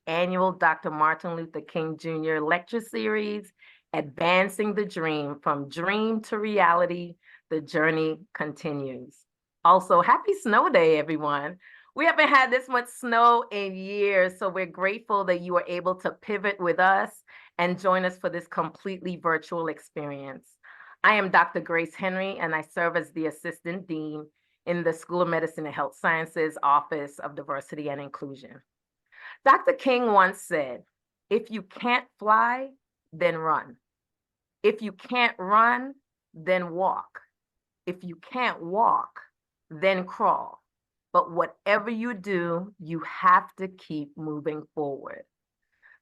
Annual Dr. Martin Luther King Jr. Lecture Series, Advancing the Dream, From Dream to Reality, the Journey Continues. Also, happy snow day, everyone. We haven't had this much snow in years, so we're grateful that you are able to pivot with us and join us for this completely virtual experience. I am Dr. Grace Henry, and I serve as the Assistant Dean in the School of Medicine and Health Sciences Office of Diversity and Inclusion. Dr. King once said, if you can't fly, then run. If you can't run, then walk. If you can't walk, then crawl. But whatever you do, you have to keep moving forward.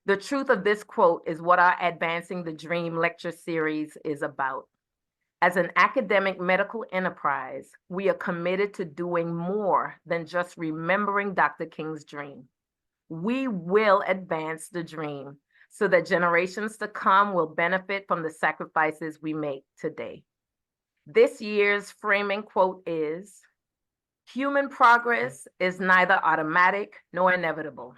The truth of this quote is what our Advancing the Dream lecture series is about. As an academic medical enterprise, we are committed to doing more than just remembering Dr. King's dream. We will advance the dream so that generations to come will benefit from the sacrifices we make today. This year's framing quote is, human progress is neither automatic nor inevitable.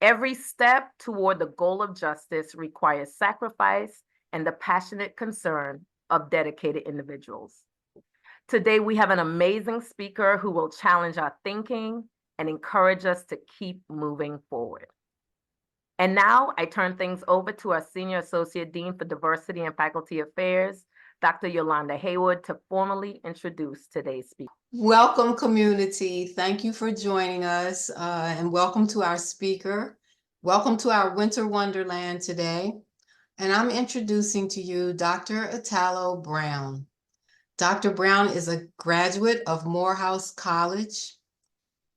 Every step toward the goal of justice requires sacrifice and the passionate concern of dedicated individuals. Today, we have an amazing speaker who will challenge our thinking and encourage us to keep moving forward. And now I turn things over to our Senior Associate Dean for Diversity and Faculty Affairs, Dr. Yolanda Haywood, to formally introduce today's speaker. Welcome, community. Thank you for joining us, and welcome to our speaker. Welcome to our Winter Wonderland today. And I'm introducing to you Dr. Italo Brown. Dr. Brown is a graduate of Morehouse College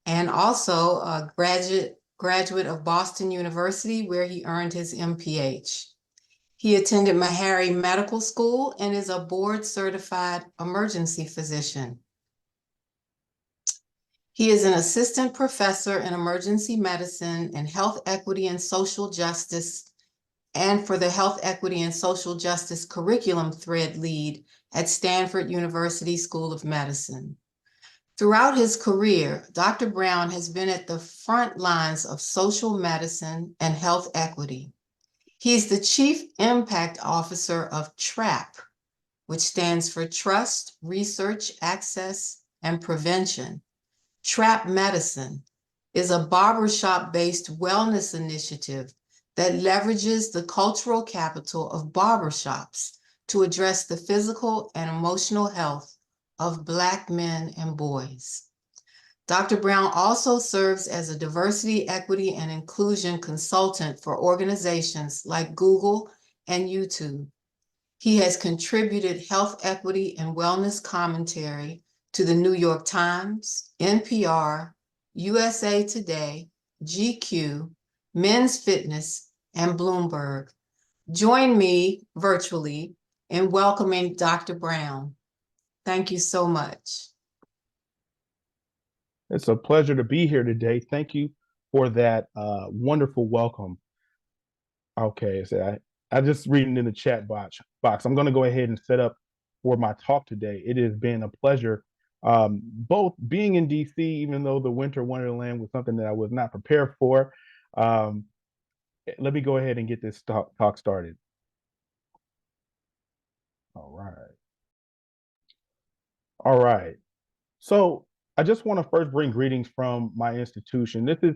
and also a graduate of Boston University, where he earned his MPH. He attended Meharry Medical School and is a board-certified emergency physician. He is an assistant professor in emergency medicine and health equity and social justice, and for the health equity and social justice curriculum thread lead at Stanford University School of Medicine. Throughout his career, Dr. Brown has been at the front lines of social medicine and health equity. He is the Chief Impact Officer of TRAP, which stands for Trust, Research, Access, and Prevention. TRAP Medicine is a barbershop-based wellness initiative that leverages the cultural capital of barbershops to address the physical and emotional health of Black men and boys. Dr. Brown also serves as a diversity, equity, and inclusion consultant for organizations like Google and YouTube. He has contributed health equity and wellness commentary to the New York Times, NPR, USA Today, GQ, Men's Fitness, and Bloomberg. Join me virtually in welcoming Dr. Brown. Thank you so much. It's a pleasure to be here today. Thank you for that wonderful welcome. Okay, so I just reading in the chat box. I'm going to go ahead and set up for my talk today. It has been a pleasure both being in DC, even though the Winter Wonderland was something that I was not prepared for. Let me go ahead and get this talk started. All right. So I just want to first bring greetings from my institution. This is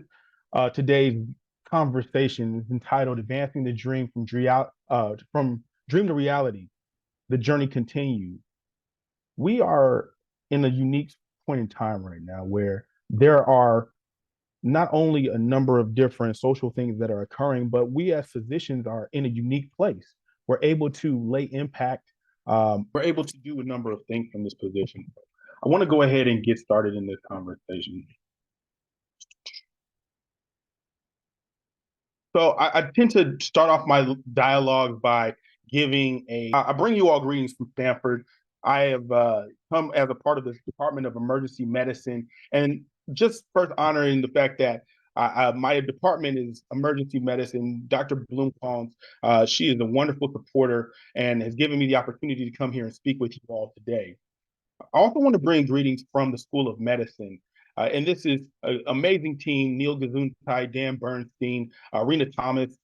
today's conversation is entitled Advancing the Dream from Dream to Reality, the Journey Continues. We are in a unique point in time right now where there are not only a number of different social things that are occurring, but we as physicians are in a unique place. We're able to lay impact. We're able to do a number of things from this position. I want to go ahead and get started in this conversation. So I tend to start off my dialogue by giving I bring you all greetings from Stanford. I have come as a part of the Department of Emergency Medicine, and just first honoring the fact that my department is emergency medicine. Dr. Bloom-Collins, she is a wonderful supporter and has given me the opportunity to come here and speak with you all today. I also want to bring greetings from the School of Medicine. And this is an amazing team: Neil Gesundheit, Dan Bernstein, Rena Thomas.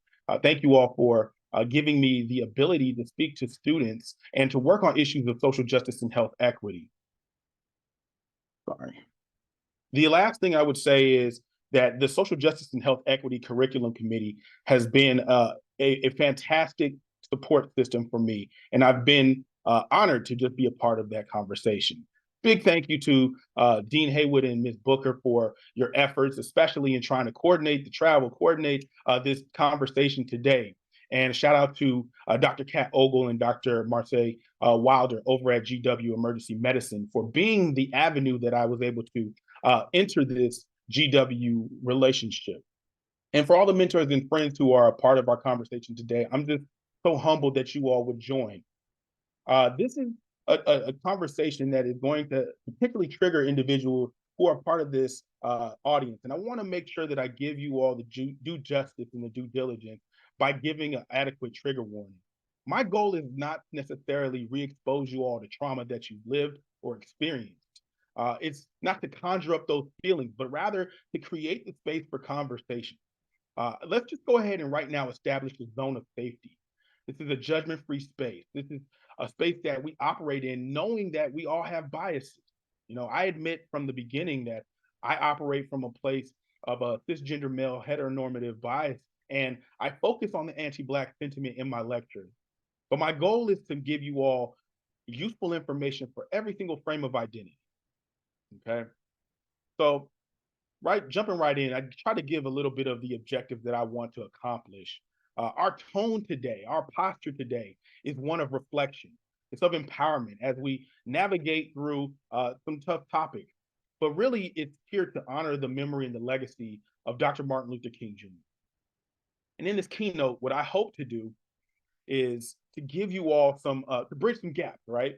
Thank you all for giving me the ability to speak to students and to work on issues of social justice and health equity. Sorry. The last thing I would say is that the Social Justice and Health Equity Curriculum Committee has been a fantastic support system for me, and I've been honored to just be a part of that conversation. Big thank you to Dean Haywood and Ms. Booker for your efforts, especially in trying to coordinate the travel, coordinate this conversation today. And shout out to Dr. Kat Ogle and Dr. Marseille Wilder over at GW Emergency Medicine for being the avenue that I was able to enter this GW relationship. And for all the mentors and friends who are a part of our conversation today, I'm just so humbled that you all would join. This is a conversation that is going to particularly trigger individuals who are part of this audience. And I want to make sure that I give you all the due justice and the due diligence by giving an adequate trigger warning. My goal is not necessarily re-expose you all to trauma that you've lived or experienced. It's not to conjure up those feelings, but rather to create the space for conversation. Let's just go ahead and right now establish a zone of safety. This is a judgment-free space. This is a space that we operate in knowing that we all have biases. You know, I admit from the beginning that I operate from a place of a cisgender male heteronormative bias, and I focus on the anti-Black sentiment in my lectures. But my goal is to give you all useful information for every single frame of identity. Okay, so jumping right in, I try to give a little bit of the objective that I want to accomplish. Our tone today, our posture today is one of reflection. It's of empowerment as we navigate through some tough topics. But really, it's here to honor the memory and the legacy of Dr. Martin Luther King Jr. And in this keynote, what I hope to do is to give you all some, to bridge some gaps, right?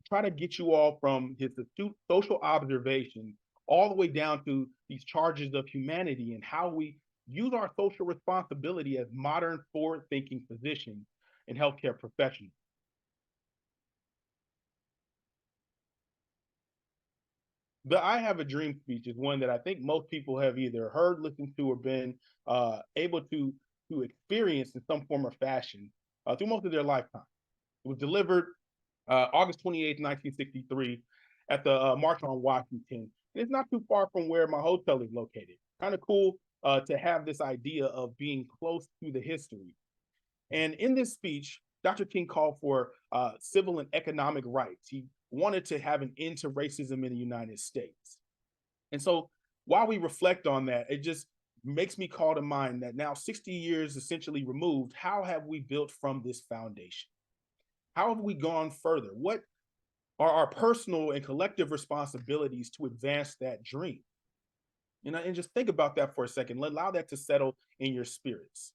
Try to get you all from his astute social observation all the way down to these charges of humanity and how we use our social responsibility as modern forward-thinking physicians and healthcare professionals. The I Have a Dream speech is one that I think most people have either heard, listened to, or been able to experience in some form or fashion through most of their lifetime. It was delivered August 28th, 1963 at the March on Washington. And it's not too far from where my hotel is located. Kind of cool to have this idea of being close to the history. And in this speech, Dr. King called for civil and economic rights. He wanted to have an end to racism in the United States. And so while we reflect on that, it just makes me call to mind that now 60 years essentially removed, how have we built from this foundation? How have we gone further? What are our personal and collective responsibilities to advance that dream? And just think about that for a second. Allow that to settle in your spirits.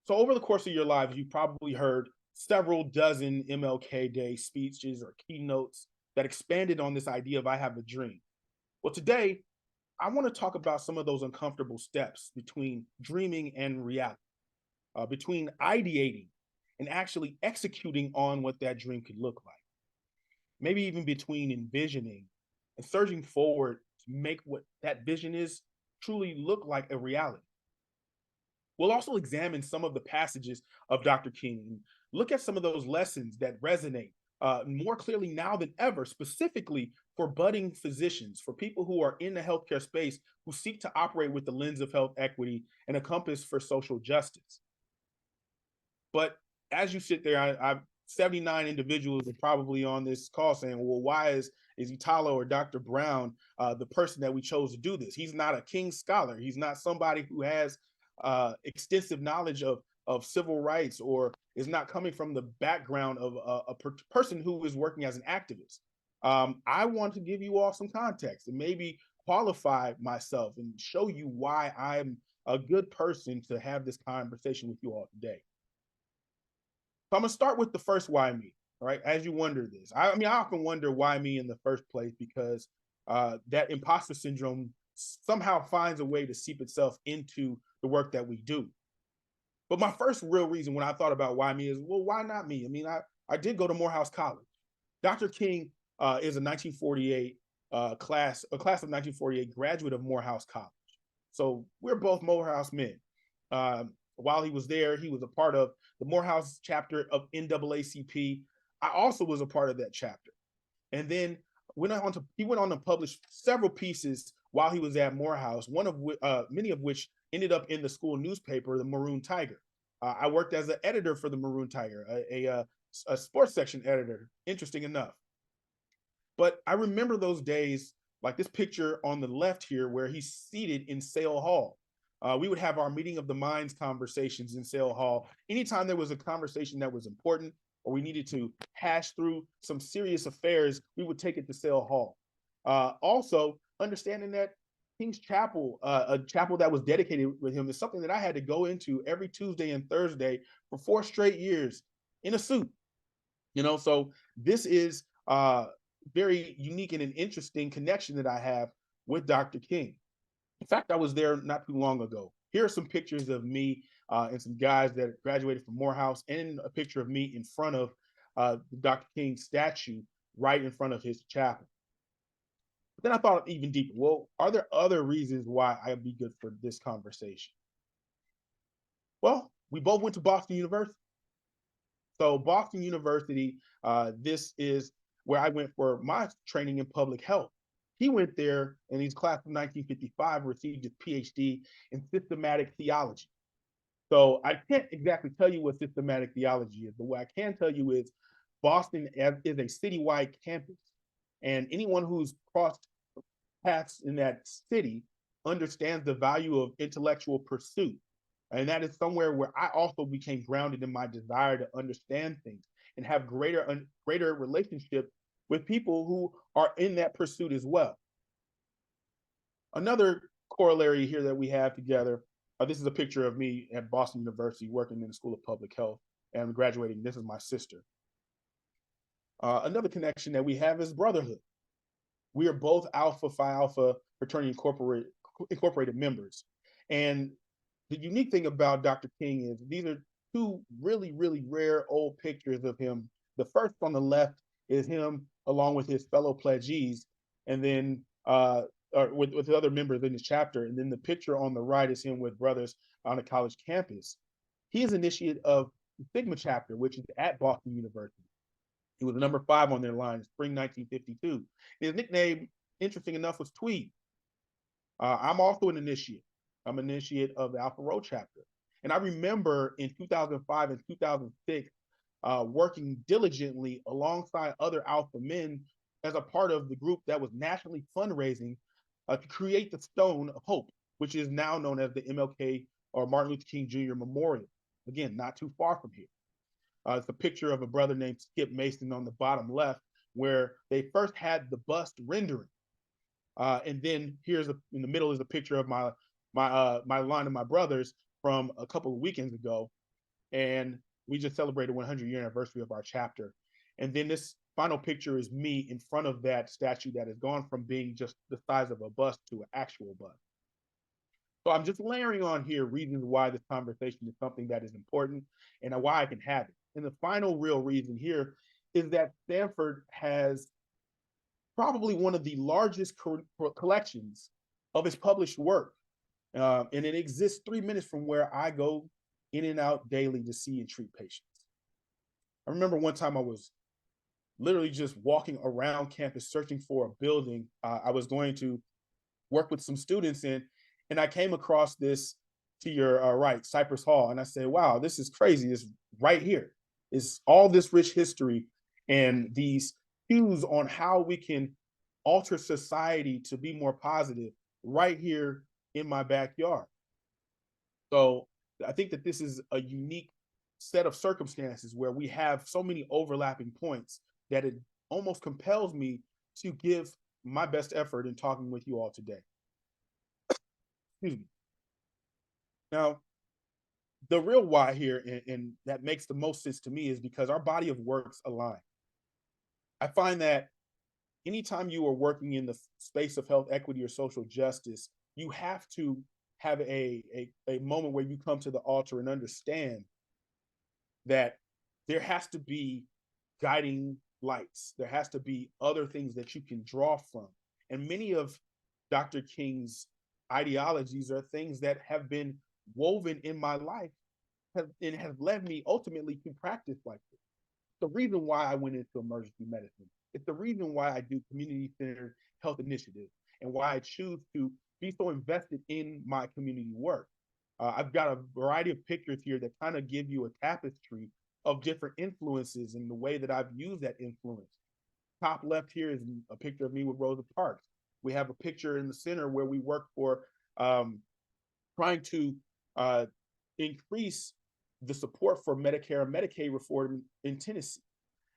So over the course of your lives, you've probably heard several dozen MLK Day speeches or keynotes that expanded on this idea of I have a dream. Well, today, I want to talk about some of those uncomfortable steps between dreaming and reality, between ideating and actually executing on what that dream could look like. Maybe even between envisioning and surging forward to make what that vision is truly look like a reality. We'll also examine some of the passages of Dr. King and look at some of those lessons that resonate more clearly now than ever, specifically for budding physicians, for people who are in the healthcare space who seek to operate with the lens of health equity and a compass for social justice. But as you sit there, I've 79 individuals are probably on this call saying, well, why is Italo or Dr. Brown the person that we chose to do this? He's not a King scholar. He's not somebody who has extensive knowledge of civil rights or is not coming from the background of a person who is working as an activist. I want to give you all some context and maybe qualify myself and show you why I'm a good person to have this conversation with you all today. So I'm gonna start with the first why me, right? As you wonder this, I often wonder why me in the first place because that imposter syndrome somehow finds a way to seep itself into the work that we do. But my first real reason when I thought about why me is, well, why not me? I did go to Morehouse College. Dr. King is a 1948 a class of 1948 graduate of Morehouse College. So we're both Morehouse men. While he was there, he was a part of the Morehouse chapter of NAACP. I also was a part of that chapter. And then he went on to publish several pieces while he was at Morehouse, many of which ended up in the school newspaper, the Maroon Tiger. I worked as an editor for the Maroon Tiger, a sports section editor, interesting enough. But I remember those days, like this picture on the left here, where he's seated in Sale Hall. We would have our meeting of the minds conversations in Sale Hall. Anytime there was a conversation that was important, or we needed to hash through some serious affairs, we would take it to Sale Hall. Also, understanding that King's Chapel, a chapel that was dedicated with him, is something that I had to go into every Tuesday and Thursday for 4 straight years in a suit. So this is very unique and an interesting connection that I have with Dr. King. In fact, I was there not too long ago. Here are some pictures of me and some guys that graduated from Morehouse, and a picture of me in front of Dr. King's statue right in front of his chapel. But then I thought even deeper, well, are there other reasons why I'd be good for this conversation? Well, we both went to Boston University. So Boston University, this is where I went for my training in public health. He went there and he's class of 1955, received his PhD in systematic theology. So I can't exactly tell you what systematic theology is, but what I can tell you is Boston is a citywide campus. And anyone who's crossed paths in that city understands the value of intellectual pursuit. And that is somewhere where I also became grounded in my desire to understand things and have greater relationship with people who are in that pursuit as well. Another corollary here that we have together, this is a picture of me at Boston University working in the School of Public Health and graduating. This is my sister. Another connection that we have is brotherhood. We are both Alpha Phi Alpha Fraternity Incorporated members. And the unique thing about Dr. King is these are 2 really, really rare old pictures of him. The first on the left is him along with his fellow pledgees, and then with other members in his chapter. And then the picture on the right is him with brothers on a college campus. He is initiate of the Sigma chapter, which is at Boston University. He was number 5 on their line, spring 1952. His nickname, interesting enough, was Tweed. I'm also an initiate. I'm an initiate of the Alpha Rho chapter. And I remember in 2005 and 2006, working diligently alongside other Alpha men as a part of the group that was nationally fundraising to create the Stone of Hope, which is now known as the MLK or Martin Luther King Jr. Memorial. Again, not too far from here. It's a picture of a brother named Skip Mason on the bottom left, where they first had the bust rendering. And then in the middle is a picture of my line of my brothers from a couple of weekends ago. And we just celebrated 100-year anniversary of our chapter. And then this final picture is me in front of that statue that has gone from being just the size of a bust to an actual bust. So I'm just layering on here reasons why this conversation is something that is important and why I can have it. And the final real reason here is that Stanford has probably one of the largest collections of his published work. And it exists 3 minutes from where I go in and out daily to see and treat patients. I remember one time I was literally just walking around campus searching for a building I was going to work with some students in, and I came across this to your right, Cypress Hall, and I said, wow, this is crazy. It's right here. It's all this rich history and these cues on how we can alter society to be more positive right here in my backyard. So I think that this is a unique set of circumstances where we have so many overlapping points that it almost compels me to give my best effort in talking with you all today. Excuse me. Now, the real why here, and that makes the most sense to me, is because our body of works align. I find that anytime you are working in the space of health equity or social justice, you have to have a moment where you come to the altar and understand that there has to be guiding lights. There has to be other things that you can draw from. And many of Dr. King's ideologies are things that have been woven in my life and have led me ultimately to practice like this. The reason why I went into emergency medicine. It's the reason why I do community-centered health initiatives and why I choose to be so invested in my community work. I've got a variety of pictures here that kind of give you a tapestry of different influences and the way that I've used that influence. Top left here is a picture of me with Rosa Parks. We have a picture in the center where we work for trying to increase the support for Medicare and Medicaid reform in Tennessee.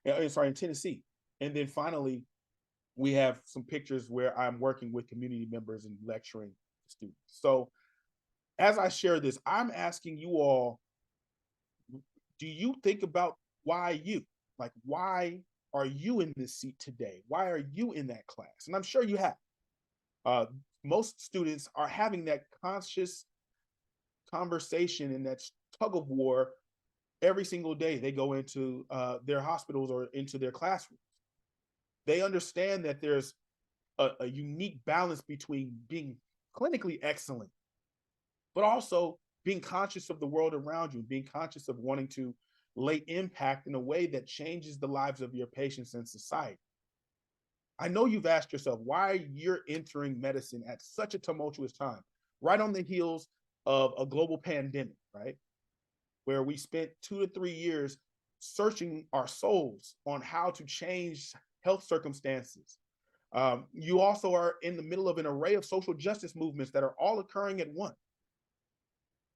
In Tennessee. And then finally, we have some pictures where I'm working with community members and lecturing students. So as I share this, I'm asking you all, do you think about why you? Like, why are you in this seat today? Why are you in that class? And I'm sure you have. Most students are having that conscious conversation and that tug of war every single day they go into their hospitals or into their classrooms. They understand that there's a unique balance between being clinically excellent, but also being conscious of the world around you, being conscious of wanting to lay impact in a way that changes the lives of your patients and society. I know you've asked yourself why you're entering medicine at such a tumultuous time, right on the heels of a global pandemic, right? Where we spent 2 to 3 years searching our souls on how to change health circumstances. You also are in the middle of an array of social justice movements that are all occurring at once.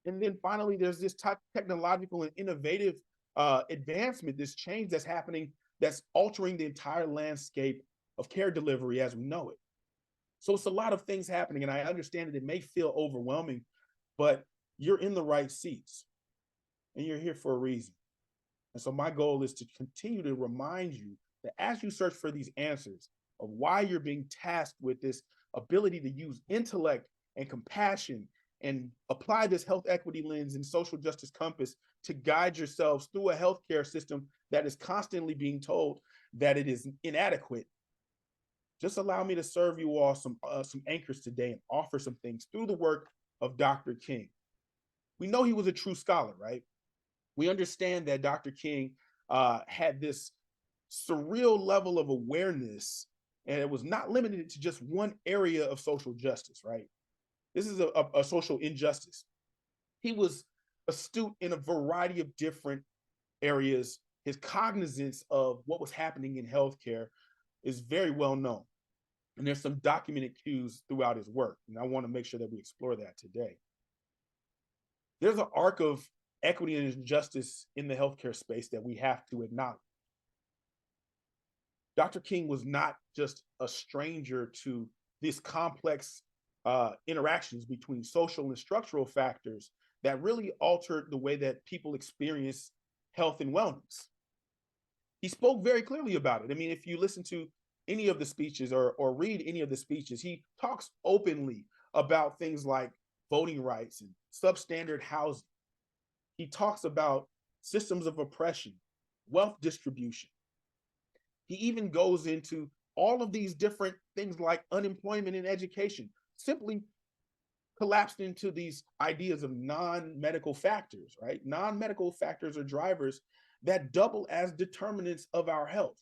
And then finally, there's this technological and innovative advancement, this change that's happening, that's altering the entire landscape of care delivery as we know it. So it's a lot of things happening, and I understand that it may feel overwhelming, but you're in the right seats, and you're here for a reason. And so my goal is to continue to remind you that as you search for these answers of why you're being tasked with this ability to use intellect and compassion and apply this health equity lens and social justice compass to guide yourselves through a healthcare system that is constantly being told that it is inadequate, just allow me to serve you all some anchors today and offer some things through the work of Dr. King. We know he was a true scholar, right? We understand that Dr. King had this surreal level of awareness, and it was not limited to just one area of social justice, right? This is a social injustice. He was astute in a variety of different areas. His cognizance of what was happening in healthcare is very well known. And there's some documented cues throughout his work. And I want to make sure that we explore that today. There's an arc of equity and injustice in the healthcare space that we have to acknowledge. Dr. King was not just a stranger to these complex interactions between social and structural factors that really altered the way that people experience health and wellness. He spoke very clearly about it. I mean, if you listen to any of the speeches or read any of the speeches, he talks openly about things like voting rights and substandard housing. He talks about systems of oppression, wealth distribution. He even goes into all of these different things like unemployment and education, simply collapsed into these ideas of non-medical factors, right? Non-medical factors are drivers that double as determinants of our health.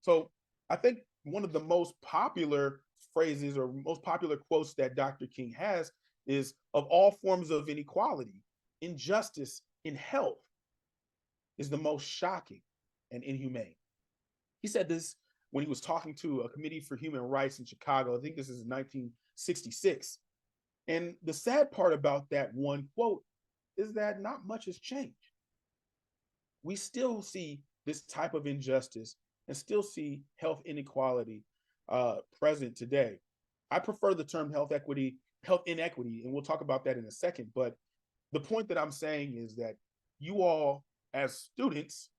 So I think one of the most popular phrases or most popular quotes that Dr. King has is, of all forms of inequality, injustice in health is the most shocking and inhumane. He said this when he was talking to a committee for human rights in Chicago. I think this is 1966. And the sad part about that one quote is that not much has changed. We still see this type of injustice and still see health inequality present today. I prefer the term health inequity, and we'll talk about that in a second. But the point that I'm saying is that you all, as students,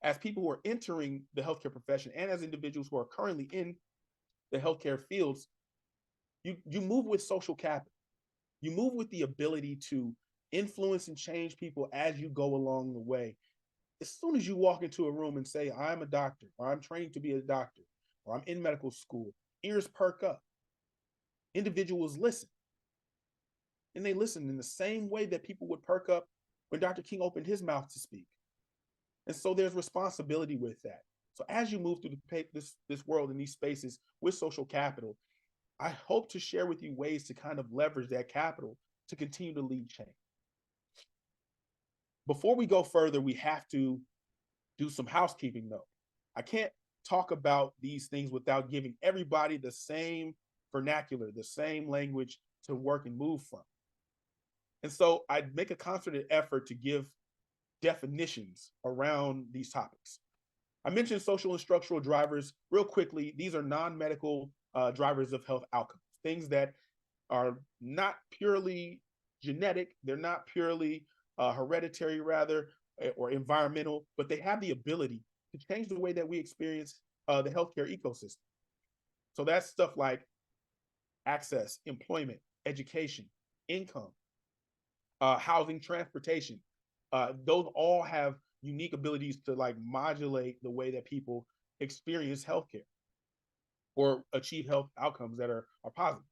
as people who are entering the healthcare profession, and as individuals who are currently in the healthcare fields, you move with social capital. You move with the ability to influence and change people as you go along the way as soon as you walk into a room and say, I'm a doctor, or I'm training to be a doctor, or I'm in medical school, ears perk up. Individuals listen. And they listen in the same way that people would perk up when Dr. King opened his mouth to speak. And so there's responsibility with that. So as you move through this world in these spaces with social capital, I hope to share with you ways to kind of leverage that capital to continue to lead change. Before we go further, we have to do some housekeeping though. I can't talk about these things without giving everybody the same vernacular, the same language to work and move from. And so I make a concerted effort to give definitions around these topics. I mentioned social and structural drivers real quickly. These are non-medical drivers of health outcomes, things that are not purely genetic, they're not purely hereditary rather, or environmental, but they have the ability to change the way that we experience the healthcare ecosystem. So that's stuff like access, employment, education, income, housing, transportation. Those all have unique abilities to like modulate the way that people experience healthcare or achieve health outcomes that are positive.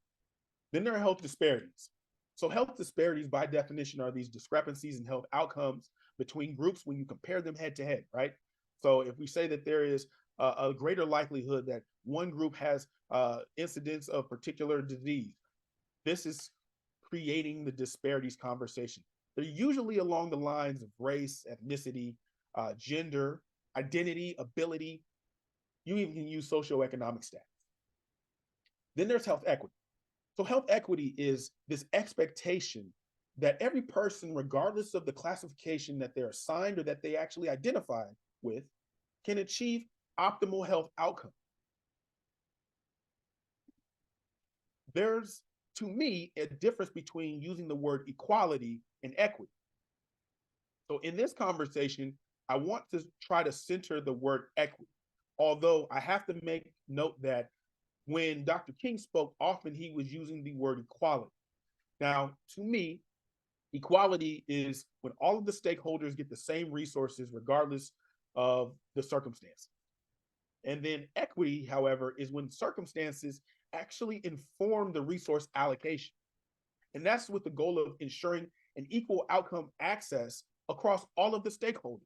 Then there are health disparities. So health disparities by definition are these discrepancies in health outcomes between groups when you compare them head to head, right? So if we say that there is a greater likelihood that one group has incidence of particular disease, this is creating the disparities conversation. They're usually along the lines of race, ethnicity, gender, identity, ability. You even can use socioeconomic status. Then there's health equity. So health equity is this expectation that every person, regardless of the classification that they're assigned or that they actually identify with, can achieve optimal health outcomes. There's, to me, a difference between using the word equality and equity. So in this conversation, I want to try to center the word equity, although I have to make note that when Dr. King spoke, often he was using the word equality. Now, to me, equality is when all of the stakeholders get the same resources regardless of the circumstance. And then equity, however, is when circumstances actually inform the resource allocation. And that's with the goal of ensuring an equal outcome access across all of the stakeholders.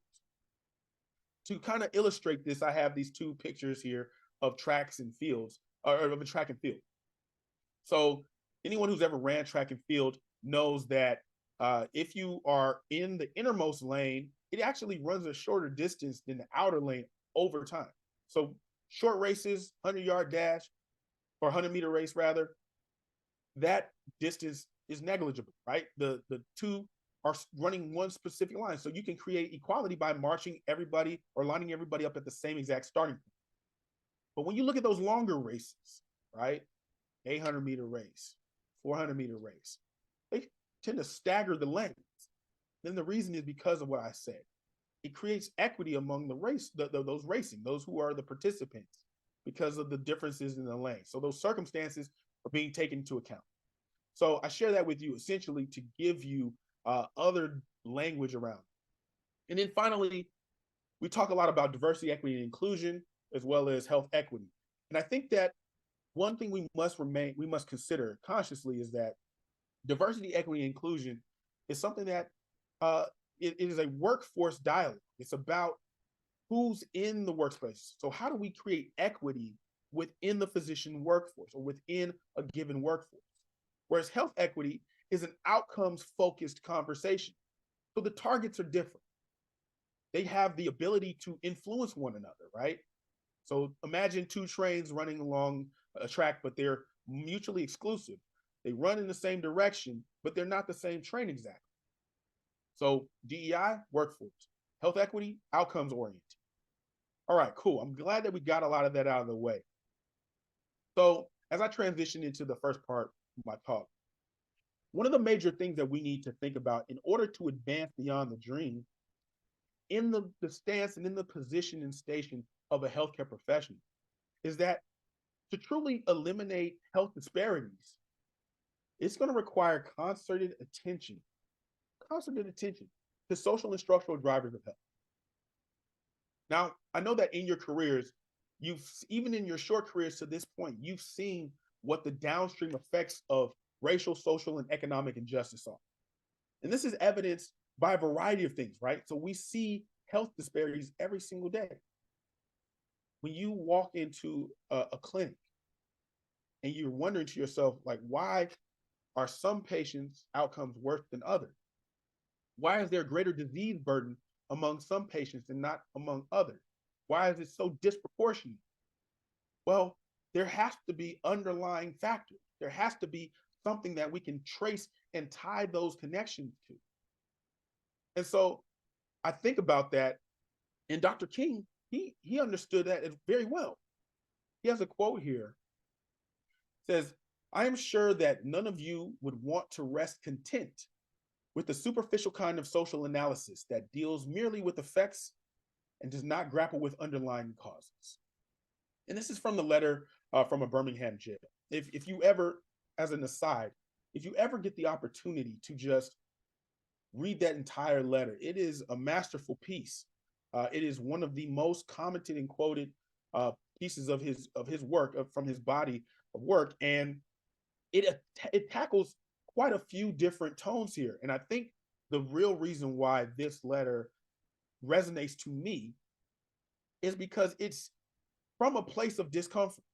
To kind of illustrate this, I have these two pictures here of tracks and fields, or of a track and field. So anyone who's ever ran track and field knows that if you are in the innermost lane, it actually runs a shorter distance than the outer lane over time. So short races, 100-yard dash, or 100-meter race rather, that distance is negligible, right? The two are running one specific line. So you can create equality by marching everybody or lining everybody up at the same exact starting point. But when you look at those longer races, right? 800-meter race, 400-meter race, they tend to stagger the lanes. Then the reason is because of what I said. It creates equity among the race, those racing, those who are the participants, because of the differences in the lane. So those circumstances are being taken into account. So I share that with you essentially to give you other language around it. And then finally, we talk a lot about diversity, equity, and inclusion, as well as health equity. And I think that one thing we must consider consciously is that diversity, equity, and inclusion is something that it is a workforce dialogue. It's about who's in the workspace. So how do we create equity within the physician workforce or within a given workforce? Whereas health equity is an outcomes-focused conversation. So the targets are different. They have the ability to influence one another, right? So imagine two trains running along a track, but they're mutually exclusive. They run in the same direction, but they're not the same train exactly. So DEI, workforce. Health equity, outcomes oriented. All right, cool. I'm glad that we got a lot of that out of the way. So as I transition into the first part of my talk, one of the major things that we need to think about in order to advance beyond the dream in the stance and in the position and station of a healthcare professional is that to truly eliminate health disparities, it's going to require concerted attention to social and structural drivers of health. Now, I know that in your careers, even in your short careers to this point, you've seen what the downstream effects of racial, social, and economic injustice are. And this is evidenced by a variety of things, right? So we see health disparities every single day. When you walk into a clinic and you're wondering to yourself, like, why are some patients' outcomes worse than others? Why is there a greater disease burden among some patients and not among others? Why is it so disproportionate? Well, there has to be underlying factors. There has to be something that we can trace and tie those connections to. And so I think about that, and Dr. King, he understood that very well. He has a quote here. It says, "I am sure that none of you would want to rest content with the superficial kind of social analysis that deals merely with effects and does not grapple with underlying causes." And this is from the letter from a Birmingham jail. If you ever, as an aside, if you ever get the opportunity to just read that entire letter, it is a masterful piece. It is one of the most commented and quoted pieces of his work, from his body of work, and it tackles quite a few different tones here. And I think the real reason why this letter resonates to me is because it's from a place of discomfort.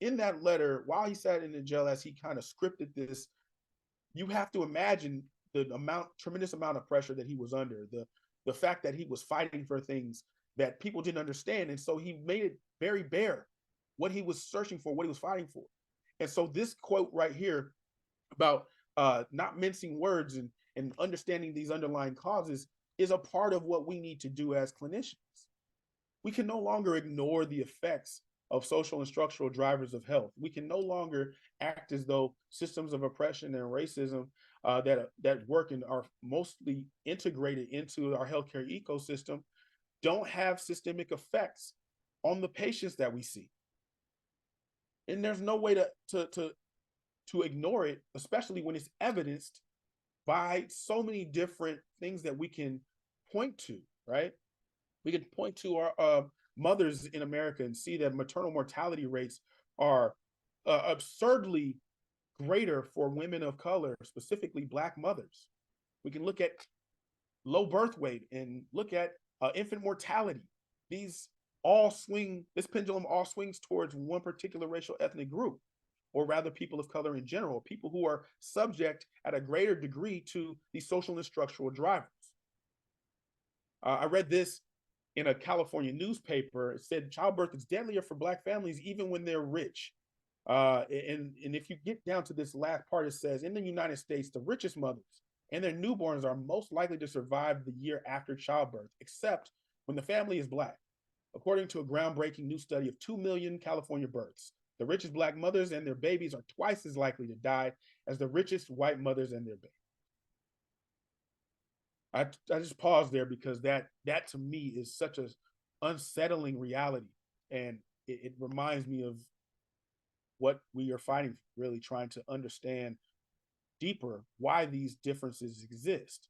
In that letter, while he sat in the jail, as he kind of scripted this, you have to imagine the tremendous amount of pressure that he was under, the fact that he was fighting for things that people didn't understand. And so he made it very bare what he was searching for, what he was fighting for. And so this quote right here about not mincing words and understanding these underlying causes is a part of what we need to do as clinicians. We can no longer ignore the effects of social and structural drivers of health. We can no longer act as though systems of oppression and racism that work and are mostly integrated into our healthcare ecosystem don't have systemic effects on the patients that we see. And there's no way to ignore it, especially when it's evidenced by so many different things that we can point to, right? We can point to our mothers in America and see that maternal mortality rates are absurdly greater for women of color, specifically Black mothers. We can look at low birth weight and look at infant mortality. This pendulum all swings towards one particular racial ethnic group, or rather people of color in general, people who are subject at a greater degree to these social and structural drivers. I read this in a California newspaper. It said childbirth is deadlier for Black families even when they're rich. And if you get down to this last part, it says, in the United States, the richest mothers and their newborns are most likely to survive the year after childbirth, except when the family is Black. According to a groundbreaking new study of 2 million California births, the richest Black mothers and their babies are twice as likely to die as the richest white mothers and their babies. I just paused there because that to me is such an unsettling reality. And it reminds me of what we are fighting, really trying to understand deeper why these differences exist.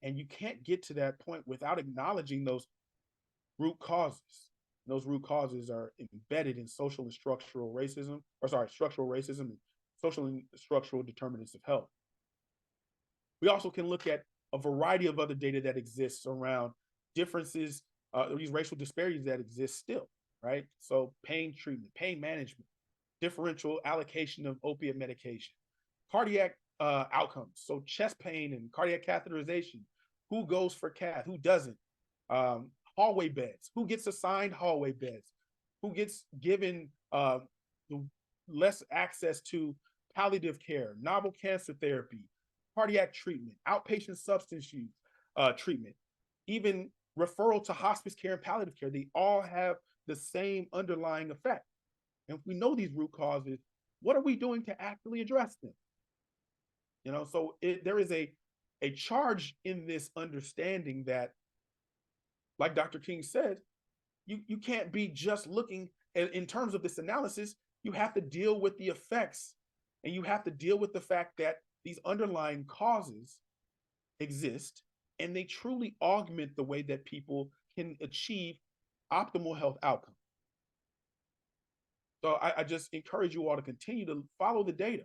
And you can't get to that point without acknowledging those root causes. And those root causes are embedded in social and structural racism, structural racism and social and structural determinants of health. We also can look at a variety of other data that exists around differences, these racial disparities that exist still, right? So pain treatment, pain management, differential allocation of opiate medication, cardiac outcomes, so chest pain and cardiac catheterization, who goes for cath, who doesn't, hallway beds, who gets assigned hallway beds, who gets given less access to palliative care, novel cancer therapy, cardiac treatment, outpatient substance use treatment, even referral to hospice care and palliative care. They all have the same underlying effect. And if we know these root causes, what are we doing to actively address them? So there is a charge in this understanding that, like Dr. King said, you can't be just looking in terms of this analysis. You have to deal with the effects, and you have to deal with the fact that these underlying causes exist, and they truly augment the way that people can achieve optimal health outcome. So I just encourage you all to continue to follow the data.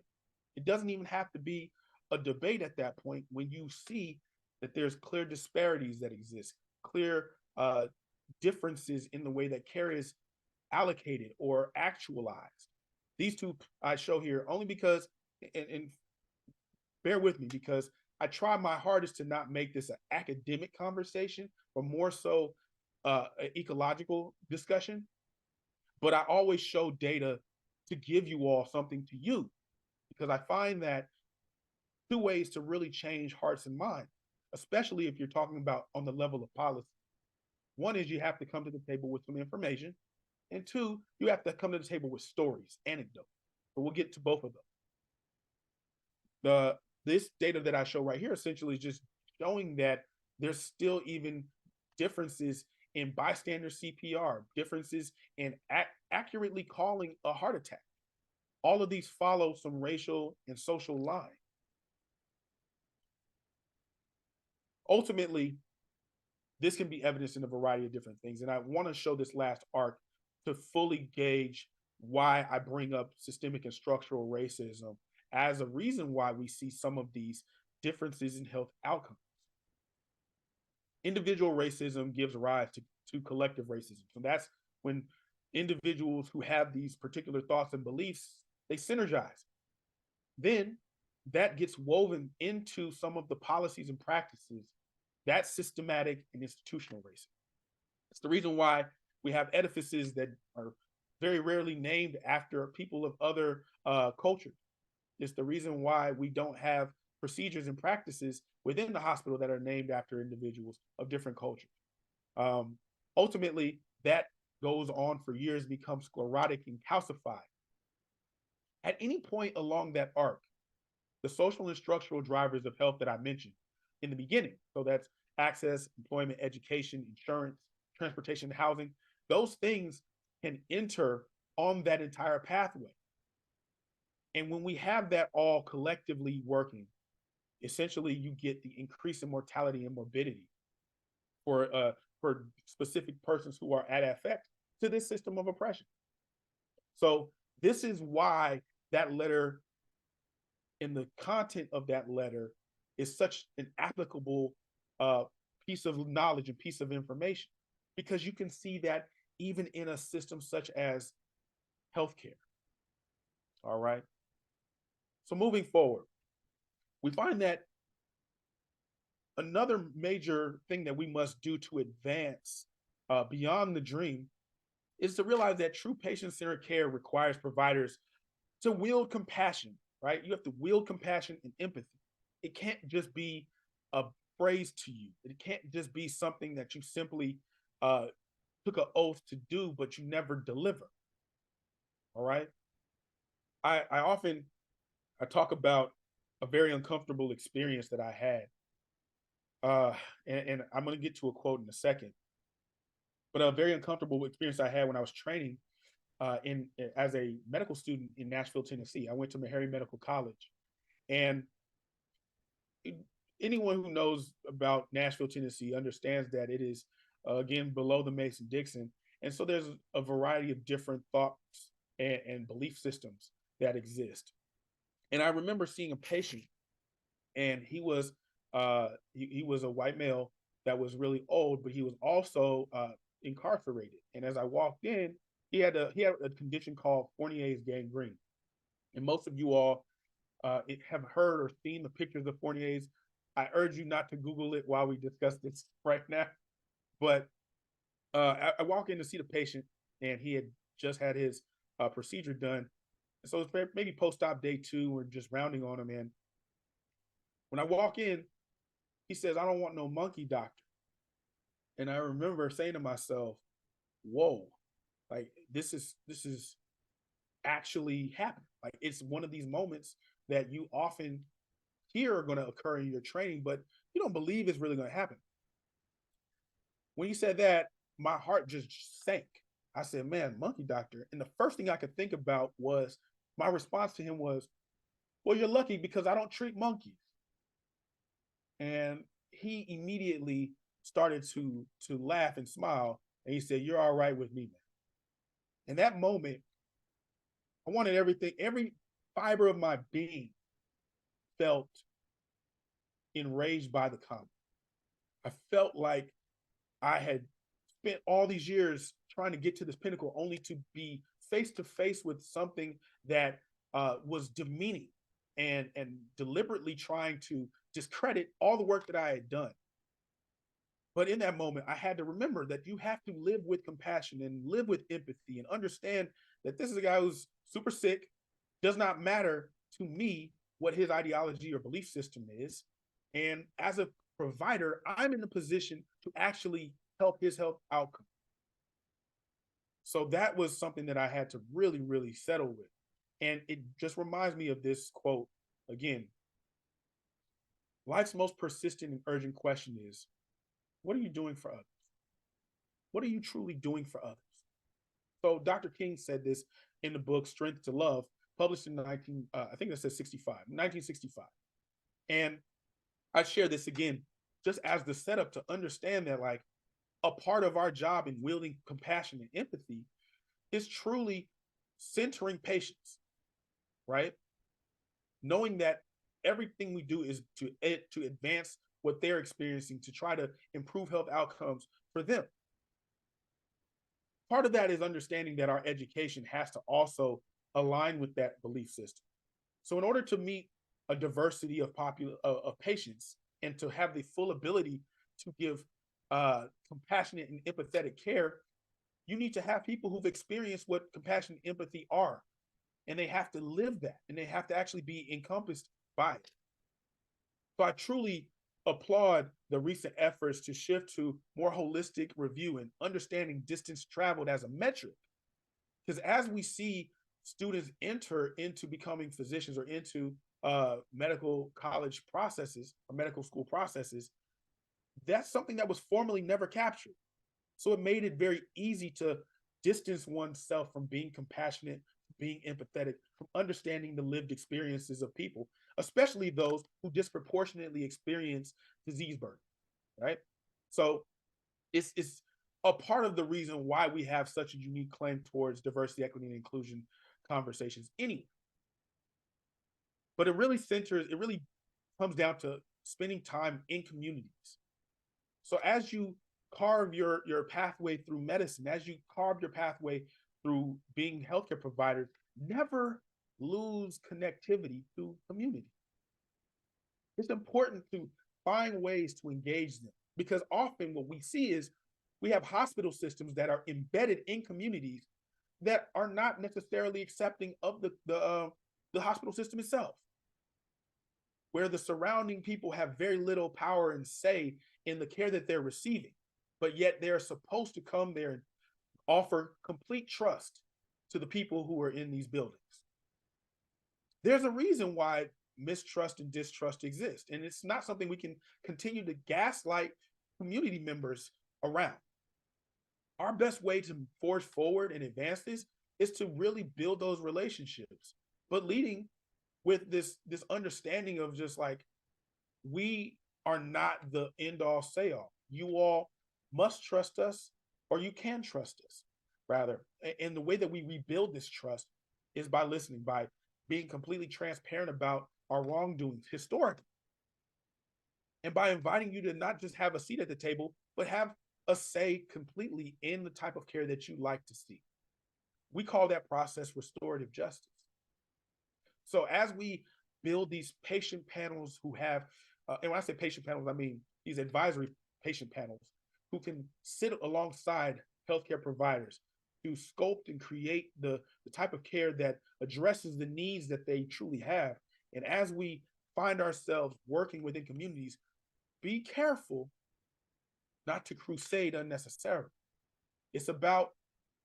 It doesn't even have to be a debate at that point when you see that there's clear disparities that exist, clear differences in the way that care is allocated or actualized. These two I show here only because, and bear with me, because I try my hardest to not make this an academic conversation, but more so an ecological discussion. But I always show data to give you all something to use, because I find that two ways to really change hearts and minds, especially if you're talking about on the level of policy. One is you have to come to the table with some information, and two, you have to come to the table with stories, anecdotes. But we'll get to both of them. This data that I show right here essentially is just showing that there's still even differences in bystander CPR, differences in accurately calling a heart attack. All of these follow some racial and social lines. Ultimately, this can be evidenced in a variety of different things. And I want to show this last arc to fully gauge why I bring up systemic and structural racism as a reason why we see some of these differences in health outcomes. Individual racism gives rise to collective racism. So that's when individuals who have these particular thoughts and beliefs, they synergize. Then that gets woven into some of the policies and practices. That's systematic and institutional racism. It's the reason why we have edifices that are very rarely named after people of other cultures. It's the reason why we don't have procedures and practices within the hospital that are named after individuals of different cultures. Ultimately, that goes on for years, becomes sclerotic and calcified. At any point along that arc, the social and structural drivers of health that I mentioned in the beginning, so that's access, employment, education, insurance, transportation, housing, those things can enter on that entire pathway. And when we have that all collectively working, essentially you get the increase in mortality and morbidity for specific persons who are at effect to this system of oppression. So this is why that letter and the content of that letter is such an applicable piece of knowledge and piece of information, because you can see that even in a system such as healthcare. All right. So moving forward, we find that another major thing that we must do to advance beyond the dream is to realize that true patient-centered care requires providers to wield compassion, right? You have to wield compassion and empathy. It can't just be a phrase to you. It can't just be something that you simply took an oath to do, but you never deliver. All right. I often talk about a very uncomfortable experience that I had. And I'm going to get to a quote in a second, but a very uncomfortable experience I had when I was training as a medical student in Nashville, Tennessee. I went to Meharry Medical College, and anyone who knows about Nashville, Tennessee understands that it is, again, below the Mason-Dixon. And so there's a variety of different thoughts and belief systems that exist. And I remember seeing a patient, and he was a white male that was really old, but he was also incarcerated. And as I walked in, he had a condition called Fournier's gangrene. And most of you all have heard or seen the pictures of Fournier's. I urge you not to Google it while we discuss this right now. But I walk in to see the patient, and he had just had his procedure done. So it's maybe post-op day 2, we're just rounding on him. And when I walk in, he says, "I don't want no monkey doctor." And I remember saying to myself, whoa, like this is actually happening. Like, it's one of these moments that you often hear are going to occur in your training, but you don't believe it's really going to happen. When he said that, my heart just sank. I said, man, monkey doctor. And the first thing I could think about was, my response to him was, well, you're lucky because I don't treat monkeys. And he immediately started to laugh and smile. And he said, "You're all right with me, man." In that moment, I wanted everything, every fiber of my being felt enraged by the comment. I felt like I had spent all these years trying to get to this pinnacle only to be face to face with something that was demeaning and deliberately trying to discredit all the work that I had done. But in that moment, I had to remember that you have to live with compassion and live with empathy and understand that this is a guy who's super sick. Does not matter to me what his ideology or belief system is. And as a provider, I'm in the position to actually help his health outcome. So that was something that I had to really, really settle with. And it just reminds me of this quote again. Life's most persistent and urgent question is, what are you doing for others? What are you truly doing for others? So Dr. King said this in the book Strength to Love, published in I think it says 1965. And I share this again, just as the setup to understand that like a part of our job in wielding compassion and empathy is truly centering patients, right? Knowing that everything we do is to advance what they're experiencing, to try to improve health outcomes for them. Part of that is understanding that our education has to also align with that belief system. So in order to meet a diversity of patients and to have the full ability to give compassionate and empathetic care, you need to have people who've experienced what compassion and empathy are. And they have to live that, and they have to actually be encompassed by it. So I truly applaud the recent efforts to shift to more holistic review and understanding distance traveled as a metric. Because as we see students enter into becoming physicians or into medical college processes or medical school processes, that's something that was formerly never captured. So it made it very easy to distance oneself from being compassionate, being empathetic, from understanding the lived experiences of people, especially those who disproportionately experience disease burden, right? So it's a part of the reason why we have such a unique claim towards diversity, equity, and inclusion conversations anyway. But it really comes down to spending time in communities. So as you carve your pathway through medicine, as you carve your pathway through being healthcare providers, never lose connectivity to community. It's important to find ways to engage them, because often what we see is we have hospital systems that are embedded in communities that are not necessarily accepting of the hospital system itself, where the surrounding people have very little power and say in the care that they're receiving, but yet they're supposed to come there and offer complete trust to the people who are in these buildings. There's a reason why mistrust and distrust exist, and it's not something we can continue to gaslight community members around. Our best way to forge forward and advance this is to really build those relationships, but leading with this understanding of just like, we are not the end all say all. You all must trust us, or you can trust us, rather. And the way that we rebuild this trust is by listening, by being completely transparent about our wrongdoings historically, and by inviting you to not just have a seat at the table, but have a say completely in the type of care that you like to see. We call that process restorative justice. So as we build these patient panels who have, and when I say patient panels, I mean these advisory patient panels who can sit alongside healthcare providers to sculpt and create the type of care that addresses the needs that they truly have. And as we find ourselves working within communities, be careful not to crusade unnecessarily. It's about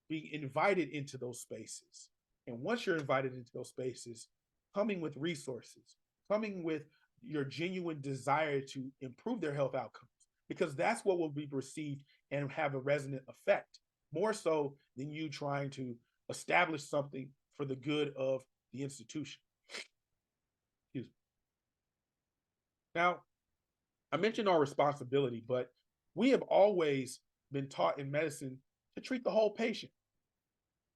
being invited into those spaces. And once you're invited into those spaces, coming with resources, coming with your genuine desire to improve their health outcomes, because that's what will be perceived and have a resonant effect, more so than you trying to establish something for the good of the institution. Excuse me. Now, I mentioned our responsibility, but we have always been taught in medicine to treat the whole patient.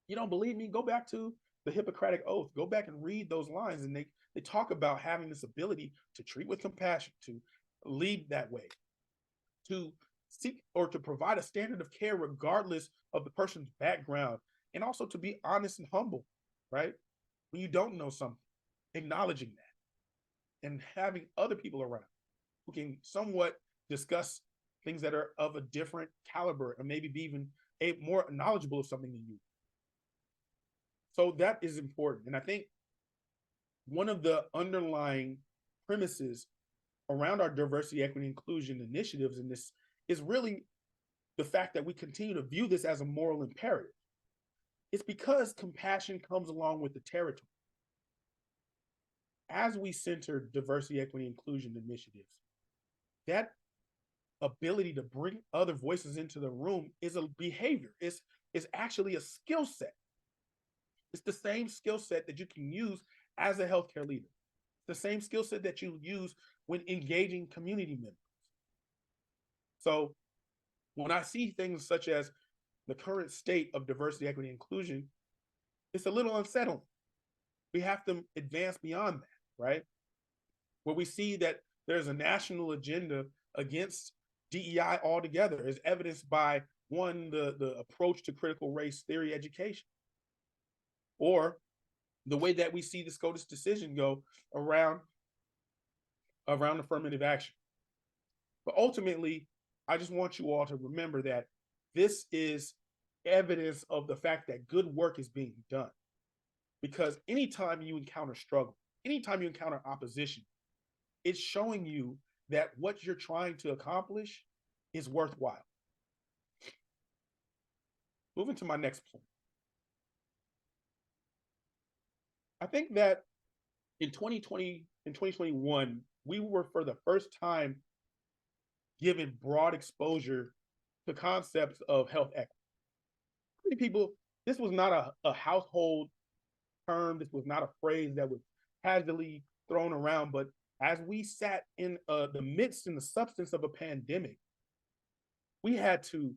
You don't believe me? Go back to the Hippocratic Oath. Go back and read those lines, and they talk about having this ability to treat with compassion, to lead that way, to seek or to provide a standard of care regardless of the person's background, and also to be honest and humble, right? When you don't know something, acknowledging that and having other people around who can somewhat discuss things that are of a different caliber and maybe be even more knowledgeable of something than you. So that is important. And I think one of the underlying premises around our diversity, equity, inclusion initiatives in this is really the fact that we continue to view this as a moral imperative. It's because compassion comes along with the territory. As we center diversity, equity, inclusion initiatives, that ability to bring other voices into the room is a behavior. It's actually a skill set. It's the same skill set that you can use as a healthcare leader. The same skill set that you use when engaging community members. So when I see things such as the current state of diversity, equity, inclusion, it's a little unsettling. We have to advance beyond that, right? Where we see that there's a national agenda against DEI altogether, as evidenced by one, the approach to critical race theory education, or the way that we see the SCOTUS decision go around affirmative action. But ultimately, I just want you all to remember that this is evidence of the fact that good work is being done. Because anytime you encounter struggle, anytime you encounter opposition, it's showing you that what you're trying to accomplish is worthwhile. Moving to my next point. I think that in 2020 and 2021, we were for the first time given broad exposure to concepts of health equity. Many people, this was not a household term. This was not a phrase that was casually thrown around, but as we sat in the midst and the substance of a pandemic, we had to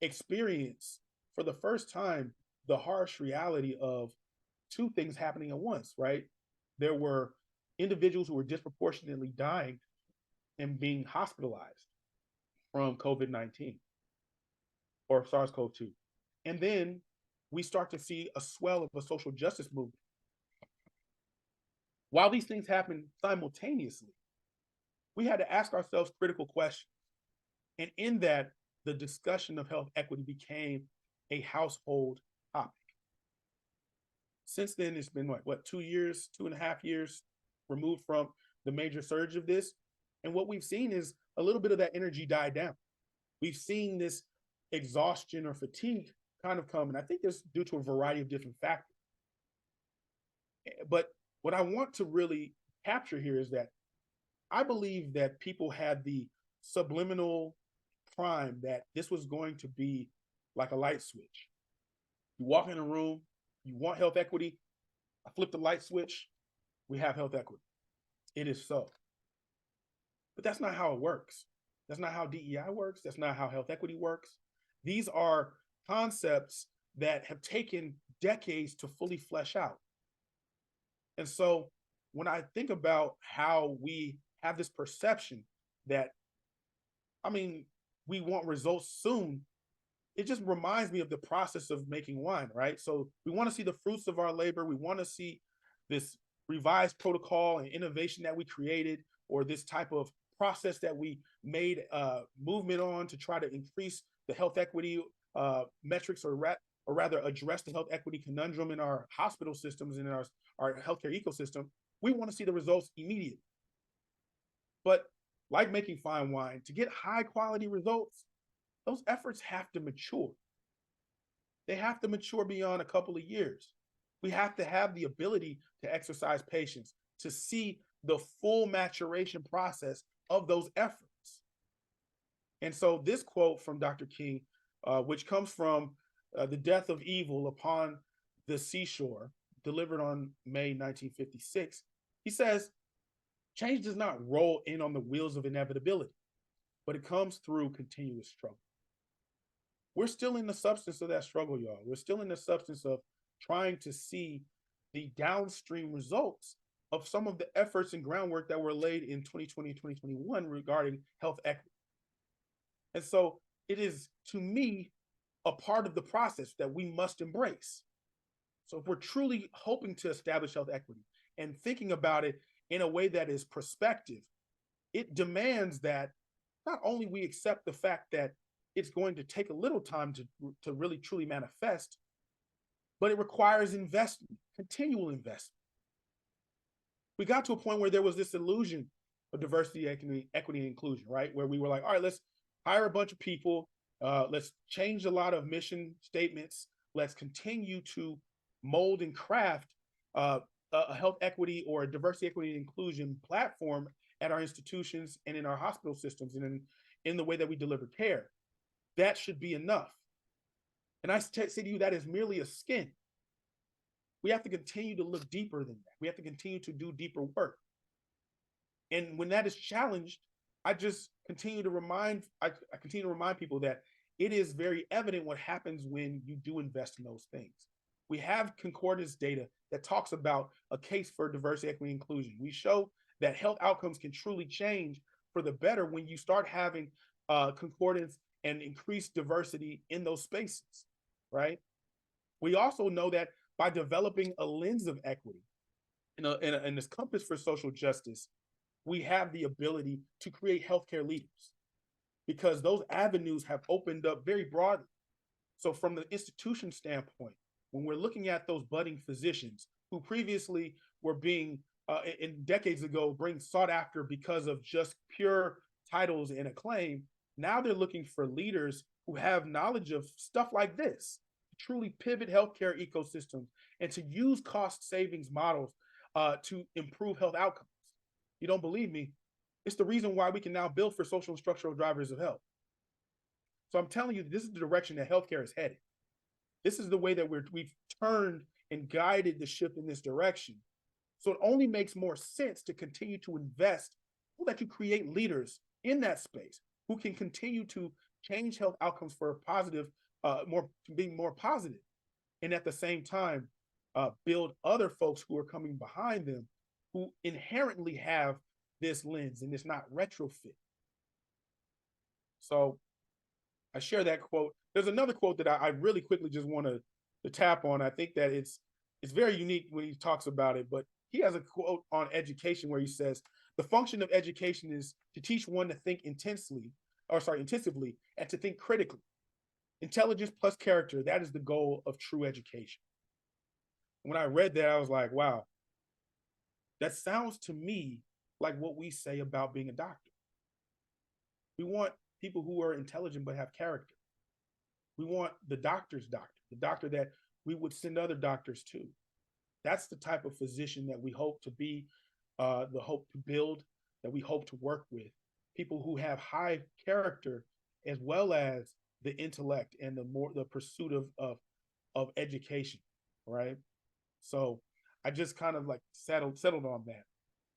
experience for the first time the harsh reality of two things happening at once, right? There were individuals who were disproportionately dying and being hospitalized from COVID-19 or SARS-CoV-2. And then we start to see a swell of a social justice movement. While these things happen simultaneously, we had to ask ourselves critical questions. And in that, the discussion of health equity became a household topic. Since then, it's been what 2 years, 2.5 years removed from the major surge of this. And what we've seen is a little bit of that energy die down. We've seen this exhaustion or fatigue kind of come, and I think it's due to a variety of different factors. But what I want to really capture here is that I believe that people had the subliminal prime that this was going to be like a light switch. You walk in a room, you want health equity, I flip the light switch, we have health equity. It is so. But that's not how it works. That's not how DEI works. That's not how health equity works. These are concepts that have taken decades to fully flesh out. And so when I think about how we have this perception that, we want results soon, it just reminds me of the process of making wine, right? So we want to see the fruits of our labor. We want to see this revised protocol and innovation that we created, or this type of process that we made movement on to try to increase the health equity metrics, or rather address the health equity conundrum in our hospital systems and in our healthcare ecosystem. We want to see the results immediately. But like making fine wine, to get high quality results, those efforts have to mature. They have to mature beyond a couple of years. We have to have the ability to exercise patience, to see the full maturation process of those efforts. And so this quote from Dr. King, which comes from The Death of Evil Upon the Seashore, delivered on May 1956, he says, "Change does not roll in on the wheels of inevitability, but it comes through continuous struggle." we're still in the substance of that struggle, y'all. We're still in the substance of trying to see the downstream results of some of the efforts and groundwork that were laid in 2020, 2021 regarding health equity. And so it is, to me, a part of the process that we must embrace. So if we're truly hoping to establish health equity and thinking about it in a way that is prospective, it demands that not only we accept the fact that it's going to take a little time to really truly manifest, but it requires investment, continual investment. We got to a point where there was this illusion of diversity, equity, and inclusion, right? Where we were like, all right, let's hire a bunch of people. Let's change a lot of mission statements. Let's continue to mold and craft a health equity or a diversity, equity, and inclusion platform at our institutions and in our hospital systems and in the way that we deliver care. That should be enough. And I say to you, that is merely a skin. We have to continue to look deeper than that. We have to continue to do deeper work. And when that is challenged, I just continue to remind people that it is very evident what happens when you do invest in those things. We have concordance data that talks about a case for diversity, equity, and inclusion. We show that health outcomes can truly change for the better when you start having concordance and increased diversity in those spaces, right? We also know that by developing a lens of equity and this compass for social justice, we have the ability to create healthcare leaders because those avenues have opened up very broadly. So from the institution standpoint, when we're looking at those budding physicians who previously were being, in decades ago, being sought after because of just pure titles and acclaim, now they're looking for leaders who have knowledge of stuff like this, truly pivot healthcare ecosystems and to use cost savings models to improve health outcomes. You don't believe me? It's the reason why we can now build for social and structural drivers of health. So I'm telling you, this is the direction that healthcare is headed. This is the way that we've turned and guided the ship in this direction. So it only makes more sense to continue to invest so that you create leaders in that space who can continue to change health outcomes for a positive, being more positive. And at the same time, build other folks who are coming behind them who inherently have this lens and it's not retrofit. So I share that quote. There's another quote that I really quickly just want to tap on. I think that it's very unique when he talks about it, but he has a quote on education where he says, the function of education is to teach one to think intensively and to think critically. Intelligence plus character, that is the goal of true education. When I read that, I was like, wow, that sounds to me like what we say about being a doctor. We want people who are intelligent but have character. We want the doctor's doctor, the doctor that we would send other doctors to. That's the type of physician that we hope to be, the hope to build, that we hope to work with. People who have high character as well as the intellect and the pursuit of education, right? So I just kind of like settled on that.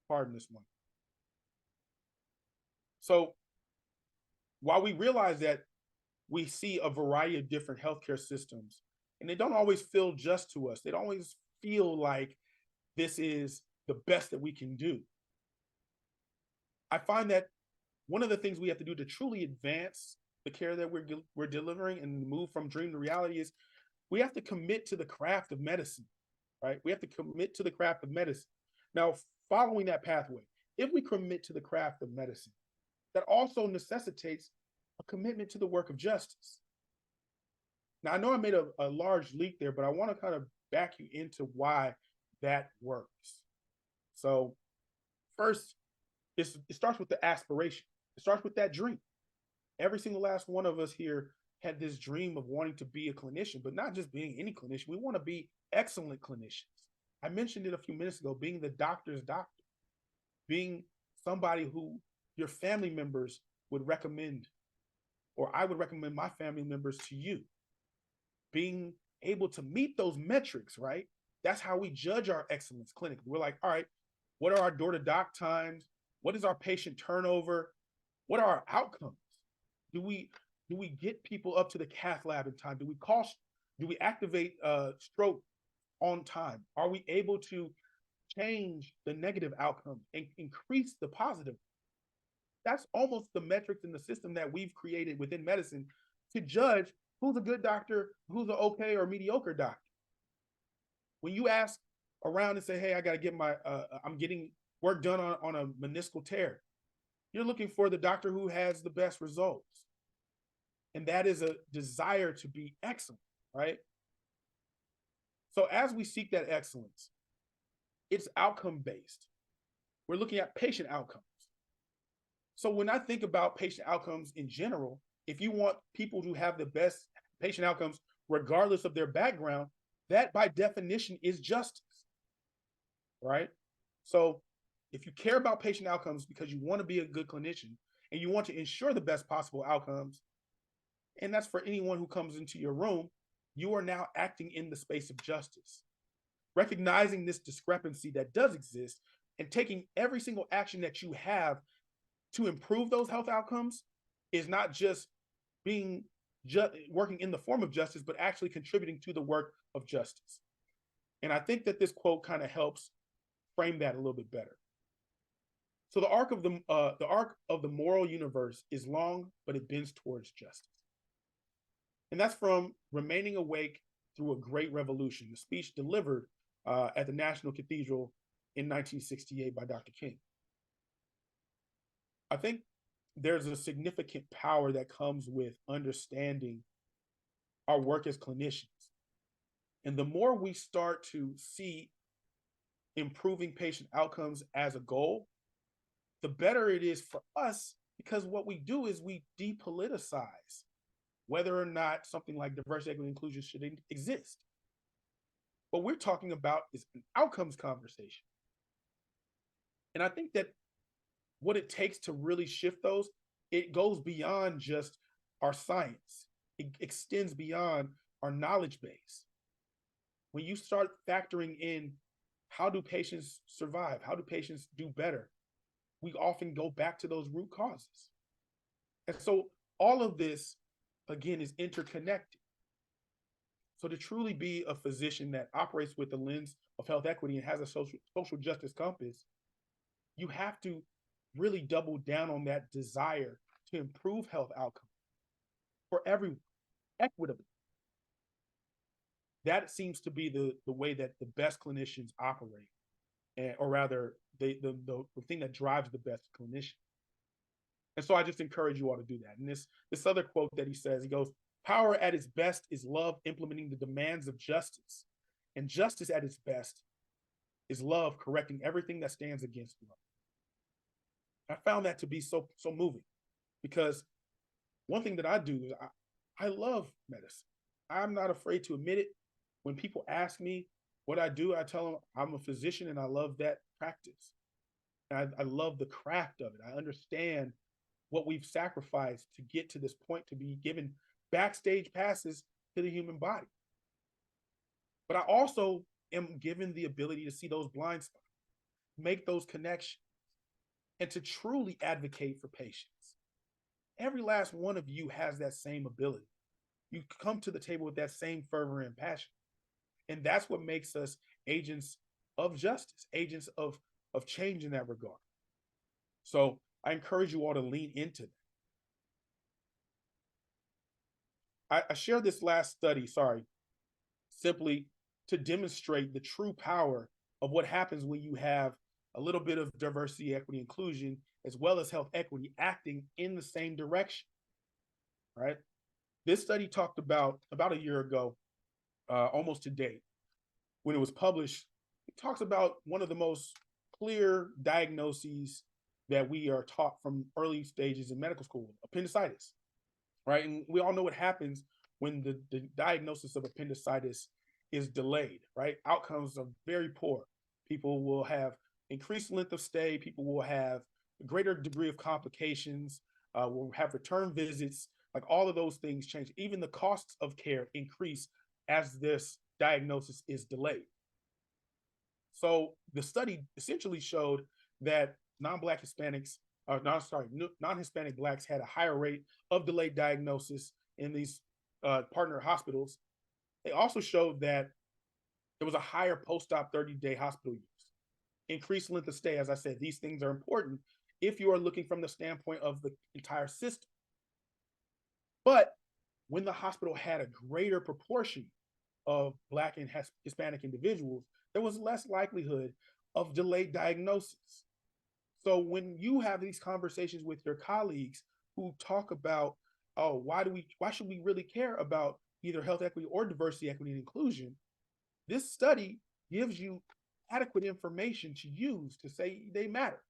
Pardon this one. So while we realize that we see a variety of different healthcare systems, and they don't always feel just to us, they don't always feel like this is the best that we can do. I find that one of the things we have to do to truly advance the care that we're delivering and move from dream to reality is we have to commit to the craft of medicine, right? We have to commit to the craft of medicine. Now, following that pathway, if we commit to the craft of medicine, that also necessitates a commitment to the work of justice. Now, I know I made a large leap there, but I want to kind of back you into why that works. So first, it starts with the aspiration. It starts with that dream. Every single last one of us here had this dream of wanting to be a clinician, but not just being any clinician. We want to be excellent clinicians. I mentioned it a few minutes ago, being the doctor's doctor, being somebody who your family members would recommend, or I would recommend my family members to you. Being able to meet those metrics, right? That's how we judge our excellence clinically. We're like, all right, what are our door-to-doc times? What is our patient turnover? What are our outcomes? Do we get people up to the cath lab in time? Do we activate stroke on time? Are we able to change the negative outcome and increase the positive? That's almost the metrics in the system that we've created within medicine to judge who's a good doctor, who's an okay or mediocre doctor. When you ask around and say, hey, I got to get I'm getting work done on a meniscal tear, you're looking for the doctor who has the best results. And that is a desire to be excellent, right? So as we seek that excellence, it's outcome-based. We're looking at patient outcomes. So when I think about patient outcomes in general, if you want people to have the best patient outcomes, regardless of their background, that by definition is justice, right? So if you care about patient outcomes because you want to be a good clinician and you want to ensure the best possible outcomes, and that's for anyone who comes into your room, you are now acting in the space of justice. Recognizing this discrepancy that does exist and taking every single action that you have to improve those health outcomes is not just working in the form of justice, but actually contributing to the work of justice. And I think that this quote kind of helps frame that a little bit better. So the arc of the moral universe is long, but it bends towards justice. And that's from Remaining Awake Through a Great Revolution, the speech delivered at the National Cathedral in 1968 by Dr. King. I think there's a significant power that comes with understanding our work as clinicians. And the more we start to see improving patient outcomes as a goal, the better it is for us, because what we do is we depoliticize whether or not something like diversity, equity, inclusion should exist. What we're talking about is an outcomes conversation. And I think that what it takes to really shift those, it goes beyond just our science. It extends beyond our knowledge base. When you start factoring in how do patients survive, how do patients do better, we often go back to those root causes. And so all of this, again, is interconnected. So to truly be a physician that operates with the lens of health equity and has a social justice compass, you have to really double down on that desire to improve health outcomes for everyone, equitably. That seems to be the way that the best clinicians operate, or rather, the thing that drives the best clinician. And so I just encourage you all to do that. And this other quote that he says, he goes, "Power at its best is love implementing the demands of justice. And justice at its best is love correcting everything that stands against love." I found that to be so moving, because one thing that I do is I love medicine. I'm not afraid to admit it. When people ask me what I do, I tell them I'm a physician and I love that practice. And I love the craft of it. I understand what we've sacrificed to get to this point, to be given backstage passes to the human body. But I also am given the ability to see those blind spots, make those connections, and to truly advocate for patients. Every last one of you has that same ability. You come to the table with that same fervor and passion. And that's what makes us agents of justice, agents of change in that regard. So I encourage you all to lean into that. I shared this last study, simply to demonstrate the true power of what happens when you have a little bit of diversity, equity, inclusion, as well as health equity acting in the same direction, right? This study talked about a year ago, almost to date, when it was published. It talks about one of the most clear diagnoses that we are taught from early stages in medical school, appendicitis, right? And we all know what happens when the diagnosis of appendicitis is delayed, right? Outcomes are very poor. People will have increased length of stay. People will have a greater degree of complications, will have return visits. Like, all of those things change. Even the costs of care increase as this diagnosis is delayed. So the study essentially showed that non-Black Hispanics non-Hispanic Blacks had a higher rate of delayed diagnosis in these partner hospitals. They also showed that there was a higher post-op 30-day hospital use, increased length of stay. As I said, these things are important if you are looking from the standpoint of the entire system. But when the hospital had a greater proportion of Black and Hispanic individuals, there was less likelihood of delayed diagnosis. So when you have these conversations with your colleagues who talk about, oh, why should we really care about either health equity or diversity, equity, and inclusion? This study gives you adequate information to use to say they matter.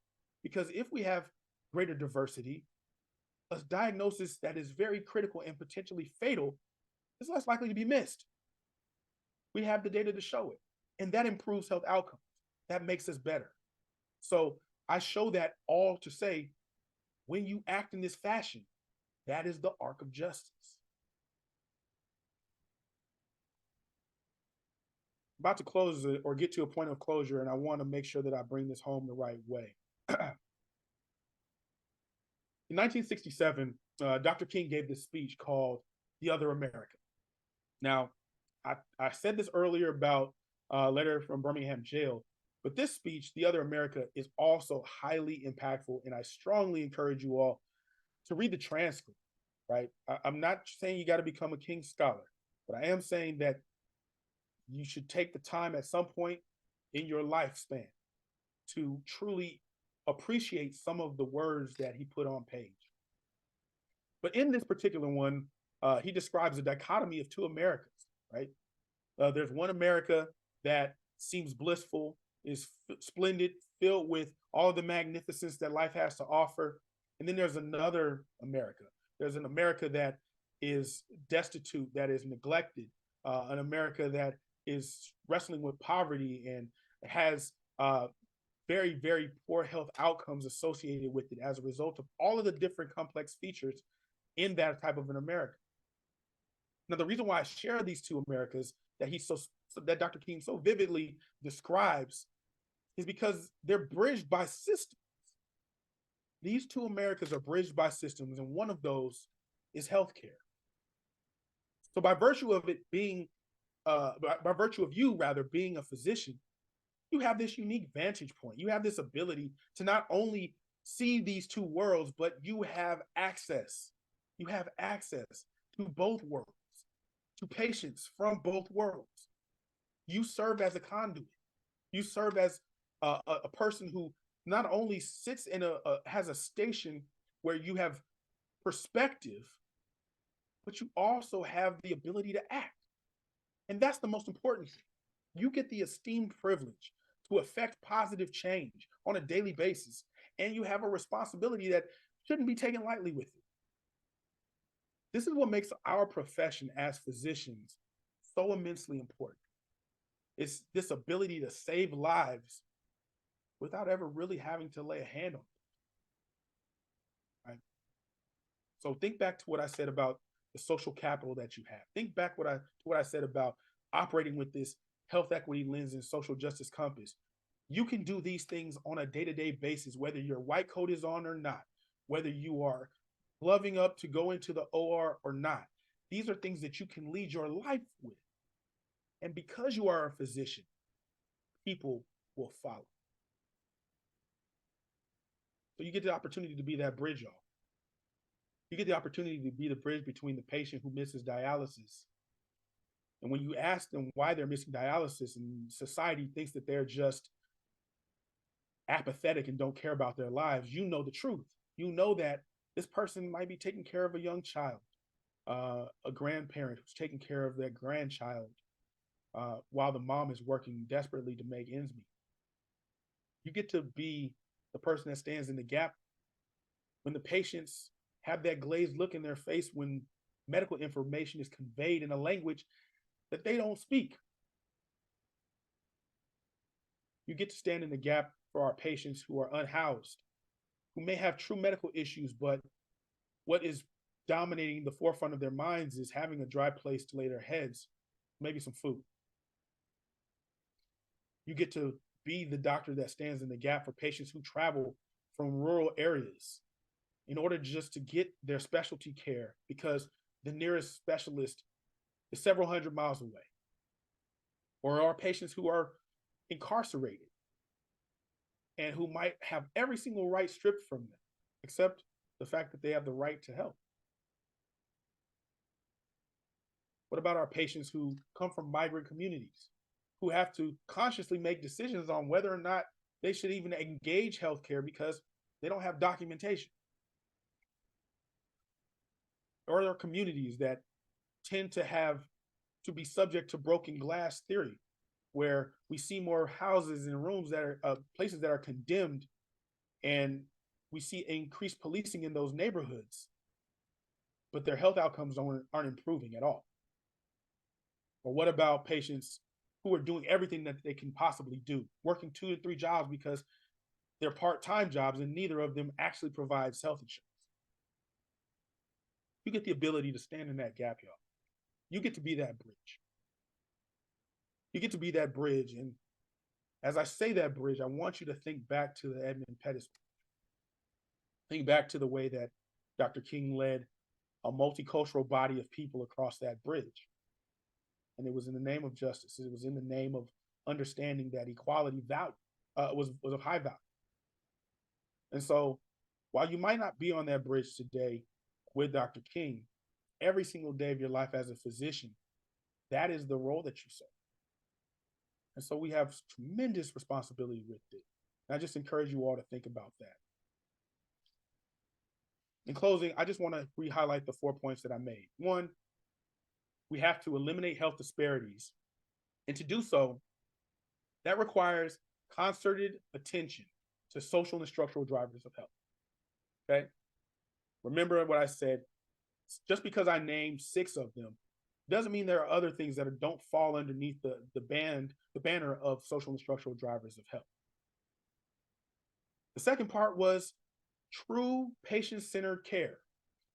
Because if we have greater diversity, a diagnosis that is very critical and potentially fatal is less likely to be missed. We have the data to show it, and that improves health outcomes. That makes us better. So I show that all to say, when you act in this fashion, that is the arc of justice. About to close or get to a point of closure, and I want to make sure that I bring this home the right way. In 1967, Dr. King gave this speech called The Other America. Now, I said this earlier about a letter from Birmingham jail, but this speech, The Other America, is also highly impactful, and I strongly encourage you all to read the transcript, right? I'm not saying you got to become a King Scholar, but I am saying that you should take the time at some point in your lifespan to truly appreciate some of the words that he put on page. But in this particular one, he describes a dichotomy of two Americas, right? There's one America that seems blissful, is splendid, filled with all the magnificence that life has to offer. And then there's another America. There's an America that is destitute, that is neglected, an America that is wrestling with poverty and has very, very poor health outcomes associated with it as a result of all of the different complex features in that type of an America. Now, the reason why I share these two Americas that Dr. King so vividly describes is because they're bridged by systems. These two Americas are bridged by systems, and one of those is healthcare. So by virtue of it being, by virtue of you rather being a physician, you have this unique vantage point. You have this ability to not only see these two worlds, but you have access. You have access to both worlds, to patients from both worlds. You serve as a conduit. You serve as a person who not only sits in has a station where you have perspective, but you also have the ability to act. And that's the most important thing. You get the esteemed privilege to affect positive change on a daily basis, and you have a responsibility that shouldn't be taken lightly with you. This is what makes our profession as physicians so immensely important. It's this ability to save lives without ever really having to lay a hand on it. Right? So think back to what I said about the social capital that you have. Think back to what I said about operating with this health equity lens and social justice compass. You can do these things on a day-to-day basis, whether your white coat is on or not, whether you are gloving up to go into the OR or not. These are things that you can lead your life with. And because you are a physician, people will follow. So you get the opportunity to be that bridge, y'all. You get the opportunity to be the bridge between the patient who misses dialysis. And when you ask them why they're missing dialysis, and society thinks that they're just apathetic and don't care about their lives, you know the truth. You know that this person might be taking care of a young child, a grandparent who's taking care of their grandchild, while the mom is working desperately to make ends meet. You get to be the person that stands in the gap when the patients have that glazed look in their face when medical information is conveyed in a language that they don't speak. You get to stand in the gap for our patients who are unhoused, who may have true medical issues, but what is dominating the forefront of their minds is having a dry place to lay their heads, maybe some food. You get to be the doctor that stands in the gap for patients who travel from rural areas in order just to get their specialty care because the nearest specialist is several hundred miles away. Or our patients who are incarcerated and who might have every single right stripped from them, except the fact that they have the right to health. What about our patients who come from migrant communities, who have to consciously make decisions on whether or not they should even engage healthcare because they don't have documentation? Or there are communities that tend to be subject to broken glass theory, where we see more houses and rooms that are places that are condemned, and we see increased policing in those neighborhoods, but their health outcomes aren't improving at all. Or what about patients who are doing everything that they can possibly do, working 2 to 3 jobs because they're part-time jobs and neither of them actually provides health insurance? You get the ability to stand in that gap, y'all. You get to be that bridge. You get to be that bridge. And as I say that bridge, I want you to think back to the Edmund Pettus. Think back to the way that Dr. King led a multicultural body of people across that bridge. And it was in the name of justice. It was in the name of understanding that equality value was of high value. And so while you might not be on that bridge today with Dr. King, every single day of your life as a physician, that is the role that you serve. And so we have tremendous responsibility with it. And I just encourage you all to think about that. In closing, I just want to re-highlight the 4 points that I made. 1, we have to eliminate health disparities. And to do so, that requires concerted attention to social and structural drivers of health. Okay? Remember what I said, just because I named 6 of them, doesn't mean there are other things that don't fall underneath the banner of social and structural drivers of health. The second part was true patient-centered care.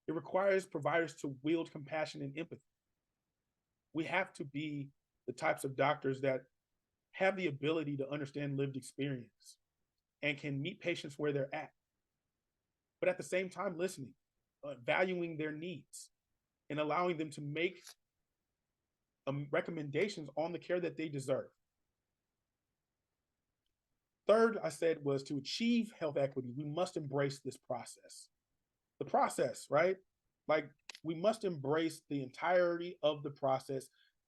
It requires providers to wield compassion and empathy. We have to be the types of doctors that have the ability to understand lived experience and can meet patients where they're at, but at the same time listening, valuing their needs, and allowing them to make recommendations on the care that they deserve. Third, I said, was to achieve health equity, we must embrace this process. The process, right? Like, we must embrace the entirety of the process,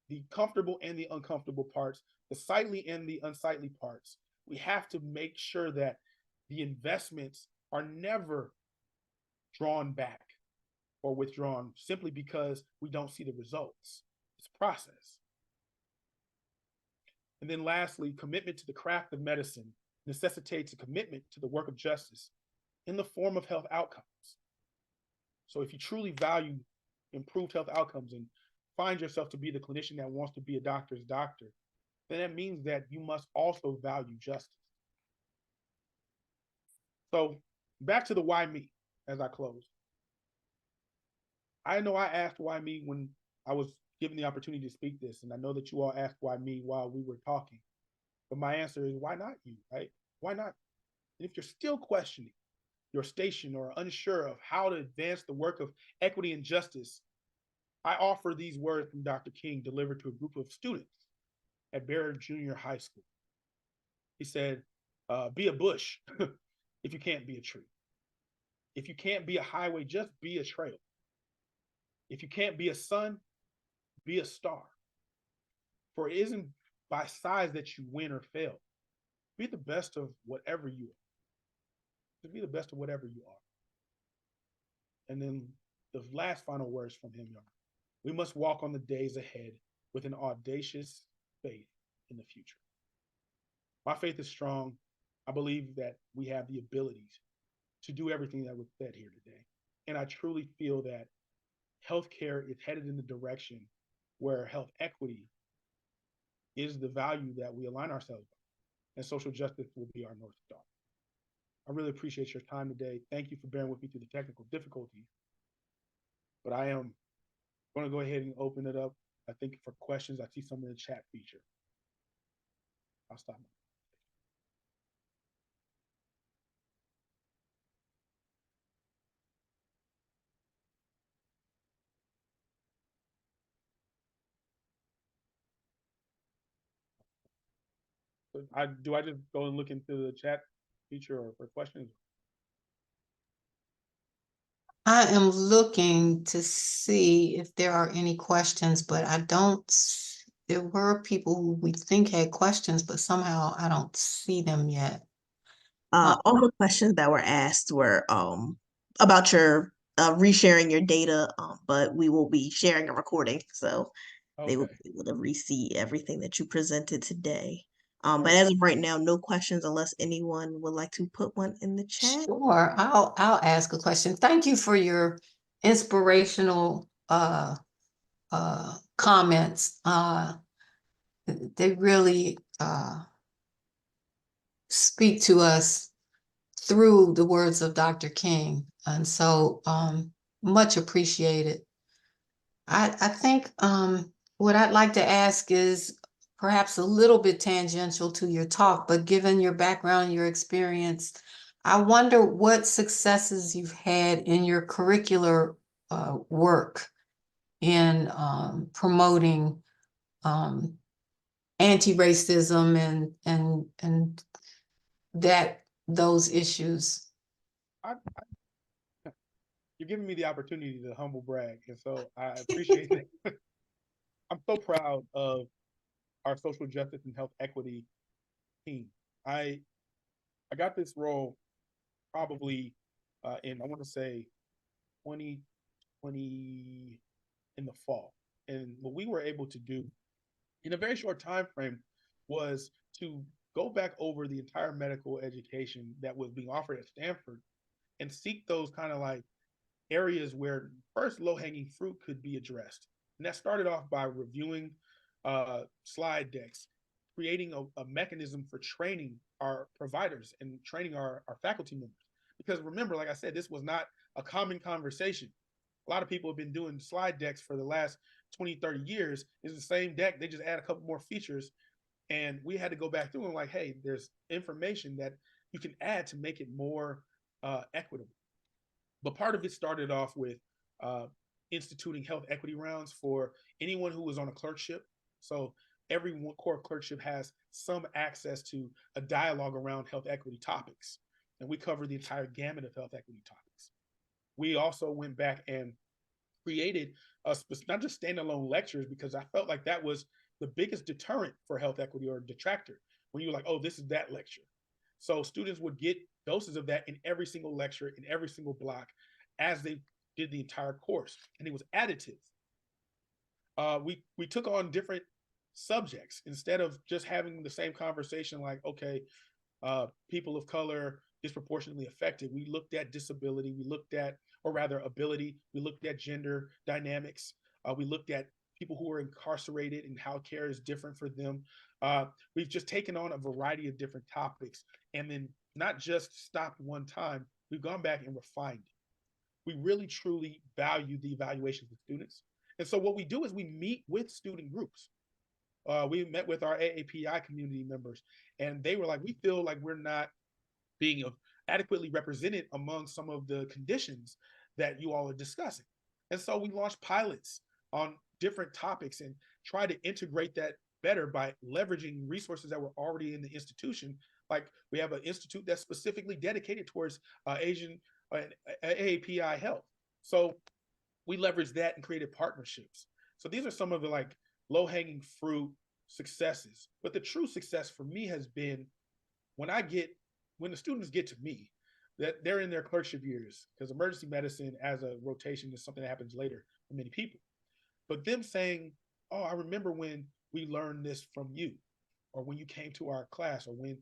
the comfortable and the uncomfortable parts, the sightly and the unsightly parts. We have to make sure that the investments are never drawn back or withdrawn simply because we don't see the results. It's a process. And then lastly, commitment to the craft of medicine necessitates a commitment to the work of justice in the form of health outcomes. So if you truly value improved health outcomes and find yourself to be the clinician that wants to be a doctor's doctor, then that means that you must also value justice. So back to the why me as I close. I know I asked why me when I was given the opportunity to speak this, and I know that you all asked why me while we were talking. But my answer is, why not you, right? Why not? And if you're still questioning your station or unsure of how to advance the work of equity and justice, I offer these words from Dr. King delivered to a group of students at Barrett Junior High School. He said, be a bush if you can't be a tree. If you can't be a highway, just be a trail. If you can't be a sun, be a star. For it isn't by size that you win or fail. Be the best of whatever you are. Just be the best of whatever you are. And then the last final words from him are, we must walk on the days ahead with an audacious faith in the future. My faith is strong. I believe that we have the abilities to do everything that was said here today. And I truly feel that healthcare is headed in the direction where health equity is the value that we align ourselves with, and social justice will be our North Star. I really appreciate your time today. Thank you for bearing with me through the technical difficulties. But I am going to go ahead and open it up, I think, for questions. I see some in the chat feature. I'll stop. Do I just go and look into the chat feature or for questions? I am looking to see if there are any questions, but I don't. There were people who we think had questions, but somehow I don't see them yet. All the questions that were asked were about your resharing your data, but we will be sharing a recording, so they will Okay. be able to re-see everything that you presented today. But Okay. as of right now, no questions unless anyone would like to put one in the chat. Sure, I'll ask a question. Thank you for your inspirational comments. They really speak to us through the words of Dr. King, and so much appreciated. I think what I'd like to ask is perhaps a little bit tangential to your talk, but given your background, your experience, I wonder what successes you've had in your curricular work in promoting anti-racism and that those issues. You're giving me the opportunity to humble brag, and so I appreciate that. I'm so proud of our social justice and health equity team. I got this role probably in, I want to say, 2020 in the fall, and what we were able to do in a very short time frame was to go back over the entire medical education that was being offered at Stanford and seek those kind of like areas where first low-hanging fruit could be addressed. And that started off by reviewing slide decks, creating a mechanism for training our providers and training our faculty members. Because remember, like I said, this was not a common conversation. A lot of people have been doing slide decks for the last 20, 30 years. It's the same deck. They just add a couple more features. And we had to go back through and like, hey, there's information that you can add to make it more equitable. But part of it started off with instituting health equity rounds for anyone who was on a clerkship. So every core clerkship has some access to a dialogue around health equity topics. And we cover the entire gamut of health equity topics. We also went back and created not just standalone lectures, because I felt like that was the biggest deterrent for health equity or detractor, when you were like, oh, this is that lecture. So students would get doses of that in every single lecture, in every single block, as they did the entire course, and it was additive. We took on different subjects instead of just having the same conversation like, okay, people of color disproportionately affected. We looked at disability, we looked at, or rather ability, we looked at gender dynamics, we looked at people who are incarcerated and how care is different for them. We've just taken on a variety of different topics, and then not just stopped one time, we've gone back and refined it. We really truly value the evaluations of students. And so what we do is we meet with student groups. We met with our AAPI community members, and they were like, we feel like we're not being adequately represented among some of the conditions that you all are discussing. And so we launched pilots on different topics and try to integrate that better by leveraging resources that were already in the institution. Like we have an institute that's specifically dedicated towards Asian AAPI health. So we leveraged that and created partnerships. So these are some of the like low-hanging fruit successes. But the true success for me has been when the students get to me, that they're in their clerkship years, because emergency medicine as a rotation is something that happens later for many people. But them saying, oh, I remember when we learned this from you, or when you came to our class, or when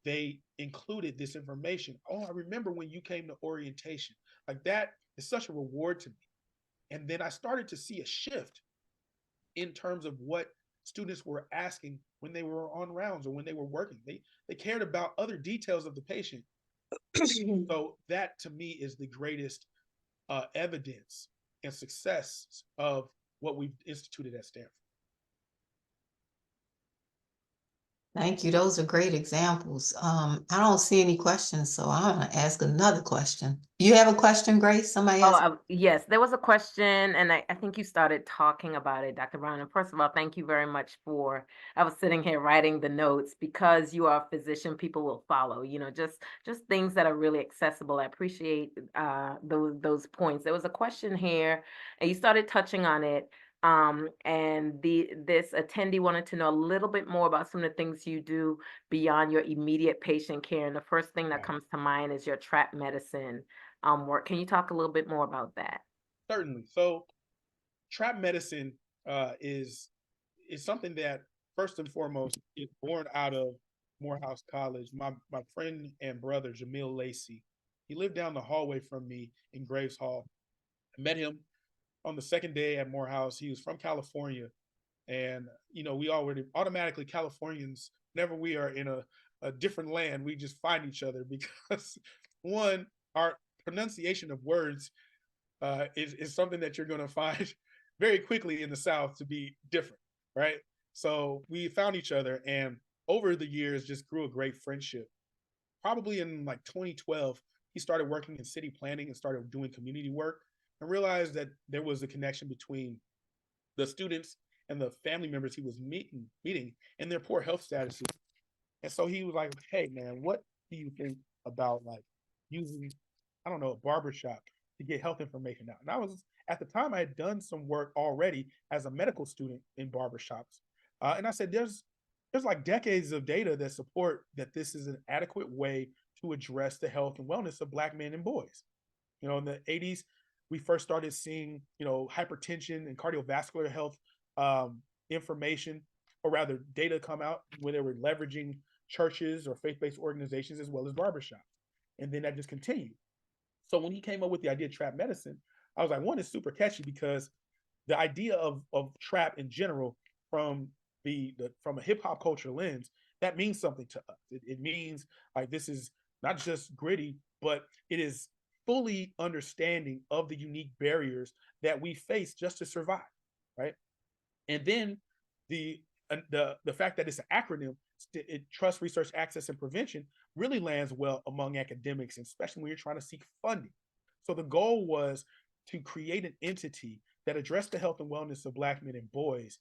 they included this information. Oh, I remember when you came to orientation. Like that is such a reward to me. And then I started to see a shift in terms of what students were asking when they were on rounds or when they were working. They cared about other details of the patient. So that to me is the greatest evidence and success of what we've instituted at Stanford. Thank you. Those are great examples. I don't see any questions, so I'm gonna ask another question. You have a question, Grace? Somebody Oh, has? yes, there was a question, and I think you started talking about it, Dr. Brown. And first of all, thank you very much I was sitting here writing the notes because you are a physician, people will follow, just things that are really accessible. I appreciate those points. There was a question here, and you started touching on it. And this attendee wanted to know a little bit more about some of the things you do beyond your immediate patient care. And the first thing that Got it. comes to mind is your trap medicine work. Can you talk a little bit more about that? Certainly. So trap medicine is something that first and foremost is born out of Morehouse College. My friend and brother Jamil Lacey, he lived down the hallway from me in Graves Hall. I met him on the second day at Morehouse. He was from California, and we already automatically Californians. Whenever we are in a different land, we just find each other because one, our pronunciation of words is something that you're going to find very quickly in the South to be different, right? So we found each other, and over the years, just grew a great friendship. Probably in like 2012, he started working in city planning and started doing community work, and realized that there was a connection between the students and the family members he was meeting and their poor health statuses. And so he was like, "Hey, man, what do you think about like using, I don't know, a barbershop to get health information out?" And I was, at the time, I had done some work already as a medical student in barbershops. And I said, there's like decades of data that support that this is an adequate way to address the health and wellness of Black men and boys. In the 80s, we first started seeing, hypertension and cardiovascular health information, or rather data come out when they were leveraging churches or faith-based organizations as well as barbershops. And then that just continued. So when he came up with the idea of trap medicine, I was like, one, is super catchy because the idea of trap in general, from from a hip hop culture lens, that means something to us. It means like this is not just gritty, but it is fully understanding of the unique barriers that we face just to survive, right? And then the the fact that it's an acronym, trust, research, access, and prevention, really lands well among academics, especially when you're trying to seek funding. So the goal was to create an entity that addressed the health and wellness of Black men and boys,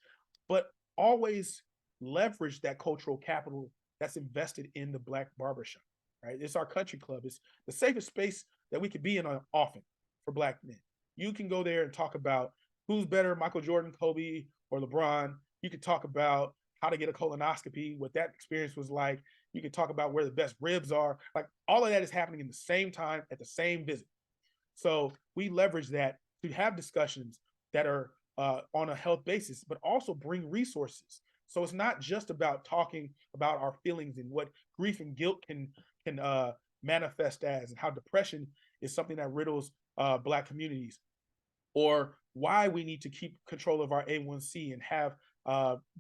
but always leverage that cultural capital that's invested in the Black barbershop, right? It's our country club. It's the safest space that we could be in often for Black men. You can go there and talk about who's better, Michael Jordan, Kobe, or LeBron. You could talk about how to get a colonoscopy, what that experience was like. You can talk about where the best ribs are. Like, all of that is happening in the same time at the same visit. So we leverage that to have discussions that are on a health basis, but also bring resources. So it's not just about talking about our feelings and what grief and guilt can manifest as, and how depression is something that riddles Black communities, or why we need to keep control of our A1C and have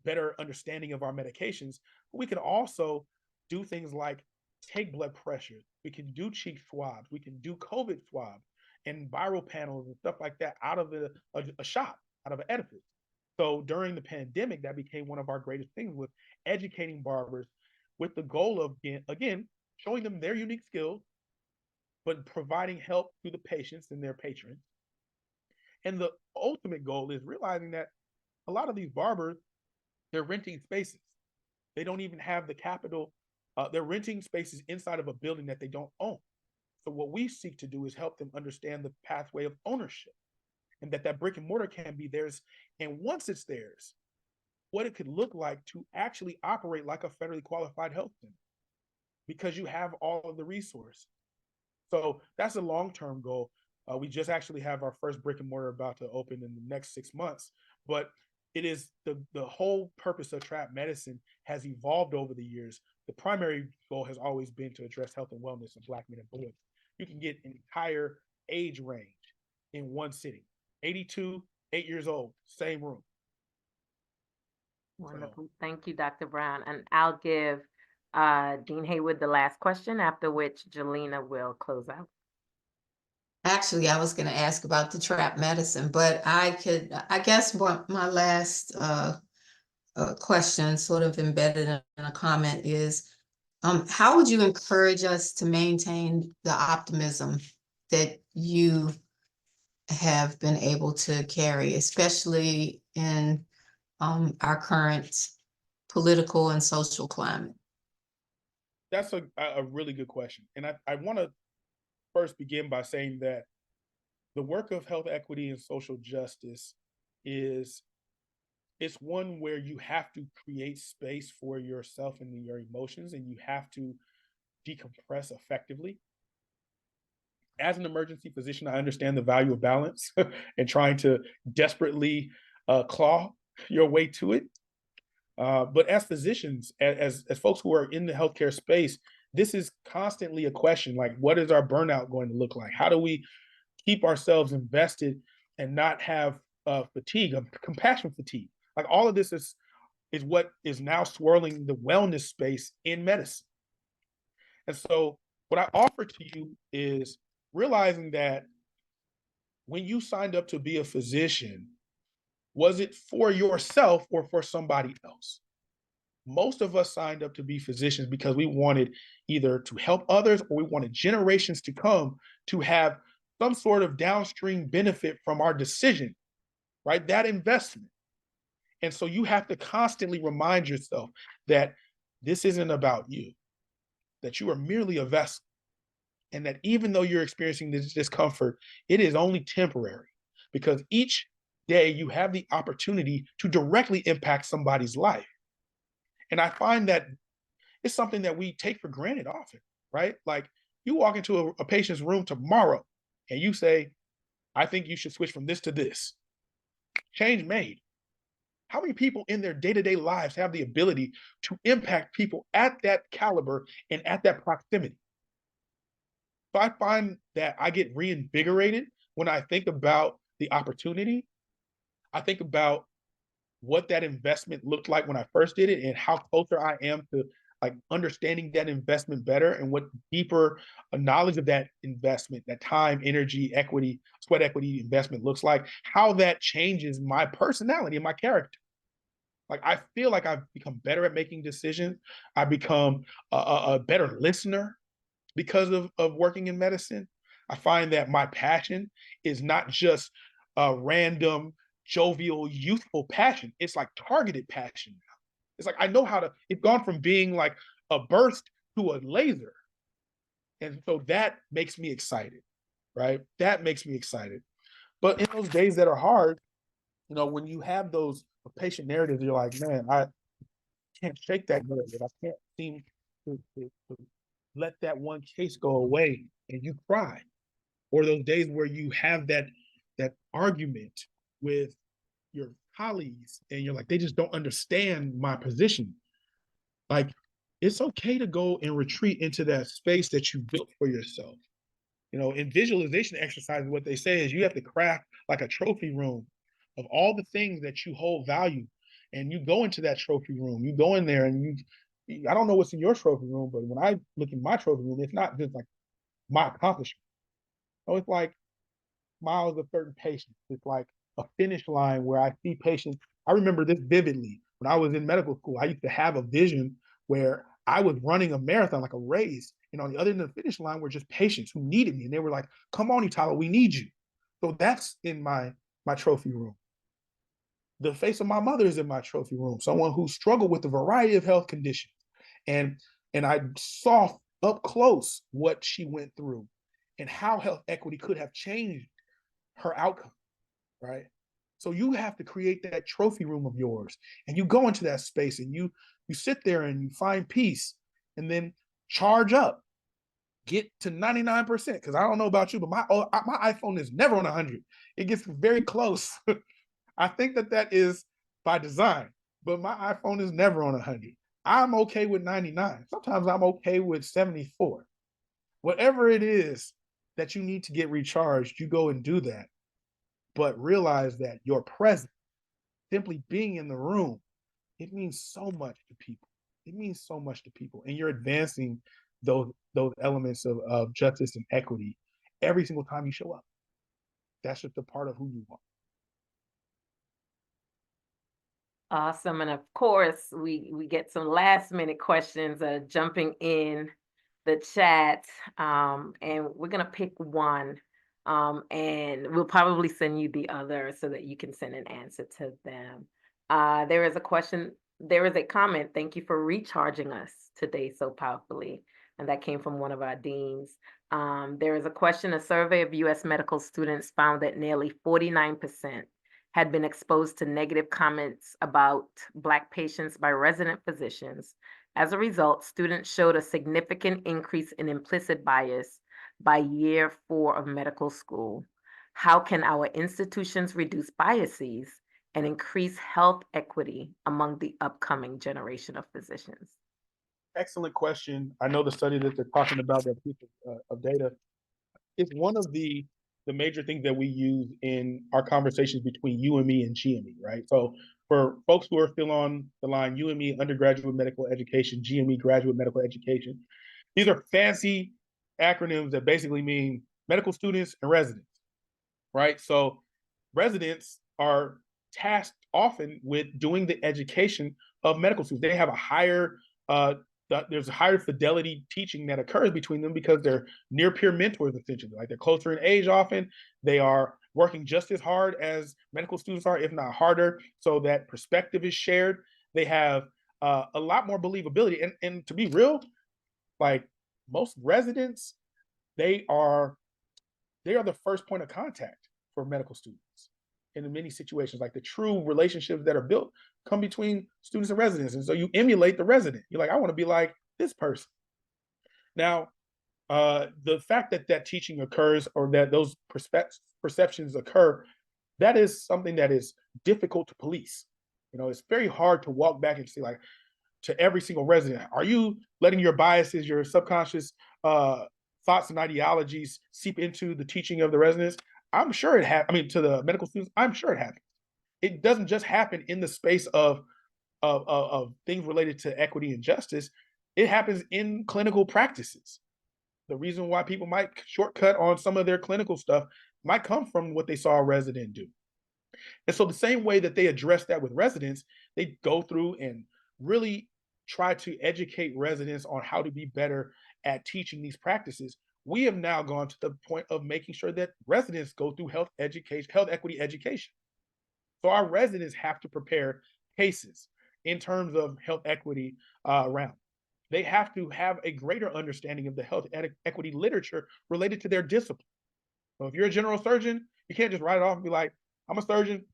better understanding of our medications. We can also do things like take blood pressure. We can do cheek swabs. We can do COVID swabs and viral panels and stuff like that out of a shop, out of an edifice. So during the pandemic, that became one of our greatest things, with educating barbers with the goal of, again, showing them their unique skills, but providing help to the patients and their patrons. And the ultimate goal is realizing that a lot of these barbers, they're renting spaces. They don't even have the capital. They're renting spaces inside of a building that they don't own. So what we seek to do is help them understand the pathway of ownership, and that brick and mortar can be theirs. And once it's theirs, what it could look like to actually operate like a federally qualified health center, because you have all of the resources. So that's a long-term goal. We just actually have our first brick and mortar about to open in the next 6 months, but it is the whole purpose of trap medicine has evolved over the years. The primary goal has always been to address health and wellness of Black men and boys. You can get an entire age range in one sitting. 82, 8 years old, same room. Wonderful. Thank you, Dr. Brown. And I'll give Dean Haywood the last question, after which Jelena will close out. Actually, I was going to ask about the trap medicine, but I guess my last question sort of embedded in a comment is, how would you encourage us to maintain the optimism that you have been able to carry, especially in our current political and social climate? That's a really good question. And I want to first begin by saying that the work of health equity and social justice is it's one where you have to create space for yourself and your emotions, and you have to decompress effectively. As an emergency physician, I understand the value of balance and trying to desperately claw your way to it. But as physicians, as folks who are in the healthcare space, this is constantly a question like, what is our burnout going to look like? How do we keep ourselves invested and not have fatigue, compassion fatigue? Like all of this is what is now swirling the wellness space in medicine. And so what I offer to you is realizing that when you signed up to be a physician, was it for yourself or for somebody else? Most of us signed up to be physicians because we wanted either to help others or we wanted generations to come to have some sort of downstream benefit from our decision, right? That investment. And so you have to constantly remind yourself that this isn't about you, that you are merely a vessel, and that even though you're experiencing this discomfort, it is only temporary because each day you have the opportunity to directly impact somebody's life. And I find that it's something that we take for granted often, right? Like you walk into a patient's room tomorrow and you say, I think you should switch from this to this. Change made. How many people in their day-to-day lives have the ability to impact people at that caliber and at that proximity? So I find that I get reinvigorated when I think about the opportunity. I think about what that investment looked like when I first did it and how closer I am to like understanding that investment better and what deeper knowledge of that investment, that time, energy, equity, sweat equity investment looks like, how that changes my personality and my character. Like I feel like I've become better at making decisions. I become a better listener because of working in medicine. I find that my passion is not just a random, jovial, youthful passion. It's like targeted passion now. It's like I know how to, it's gone from being like a burst to a laser. And so that makes me excited, right? That makes me excited. But in those days that are hard, you know, when you have those patient narratives, you're like, man, I can't shake that narrative. I can't seem to let that one case go away and you cry. Or those days where you have that argument with your colleagues and you're like, they just don't understand my position. Like, it's okay to go and retreat into that space that you built for yourself. You know, in visualization exercises, what they say is you have to craft like a trophy room of all the things that you hold value. And you go into that trophy room, you go in there and I don't know what's in your trophy room, but when I look in my trophy room, it's not just like my accomplishment. So it's like miles of certain patients. It's like a finish line where I see patients. I remember this vividly. When I was in medical school, I used to have a vision where I was running a marathon, like a race. And on the other end of the finish line were just patients who needed me. And they were like, come on, Italo, we need you. So that's in my trophy room. The face of my mother is in my trophy room, someone who struggled with a variety of health conditions. And I saw up close what she went through and how health equity could have changed her outcome, right? So you have to create that trophy room of yours and you go into that space and you sit there and you find peace and then charge up, get to 99%. Because I don't know about you, but my iPhone is never on 100. It gets very close. I think that is by design, but my iPhone is never on 100. I'm okay with 99. Sometimes I'm okay with 74. Whatever it is that you need to get recharged, you go and do that. But realize that your presence, simply being in the room, it means so much to people. It means so much to people. And you're advancing those elements of justice and equity every single time you show up. That's just a part of who you are. Awesome. And of course, we get some last minute questions jumping in the chat. And we're gonna pick one. And we'll probably send you the other so that you can send an answer to them. There is a question, there is a comment. Thank you for recharging us today so powerfully. And that came from one of our deans. There is a question, a survey of US medical students found that nearly 49% had been exposed to negative comments about Black patients by resident physicians. As a result, students showed a significant increase in implicit bias by year 4 of medical school. How can our institutions reduce biases and increase health equity among the upcoming generation of physicians? Excellent question. I know the study that they're talking about, that piece of data, is one of the major things that we use in our conversations between you and me and GME, right? So for folks who are still on the line, UME, undergraduate medical education, GME, graduate medical education, these are fancy acronyms that basically mean medical students and residents, right? So residents are tasked often with doing the education of medical students. They have a higher there's a higher fidelity teaching that occurs between them because they're near peer mentors, essentially. Like, they're closer in age often. They are working just as hard as medical students are, if not harder. So that perspective is shared. They have a lot more believability. And to be real, like, most residents, they are the first point of contact for medical students in many situations. Like, the true relationships that are built come between students and residents. And so you emulate the resident. You're like, I want to be like this person. Now, the fact that that teaching occurs, or that those perceptions occur, that is something that is difficult to police. You know, it's very hard to walk back and see, like, to every single resident, are you letting your biases, your subconscious thoughts and ideologies seep into the teaching of the residents? I'm sure it happens. I mean, to the medical students, I'm sure it happens. It doesn't just happen in the space of things related to equity and justice. It happens in clinical practices. The reason why people might shortcut on some of their clinical stuff might come from what they saw a resident do. And so the same way that they address that with residents, they go through and really try to educate residents on how to be better at teaching these practices. We have now gone to the point of making sure that residents go through health equity education. So our residents have to prepare cases in terms of health equity around. They have to have a greater understanding of the health equity literature related to their discipline. So if you're a general surgeon, you can't just write it off and be like, I'm a surgeon.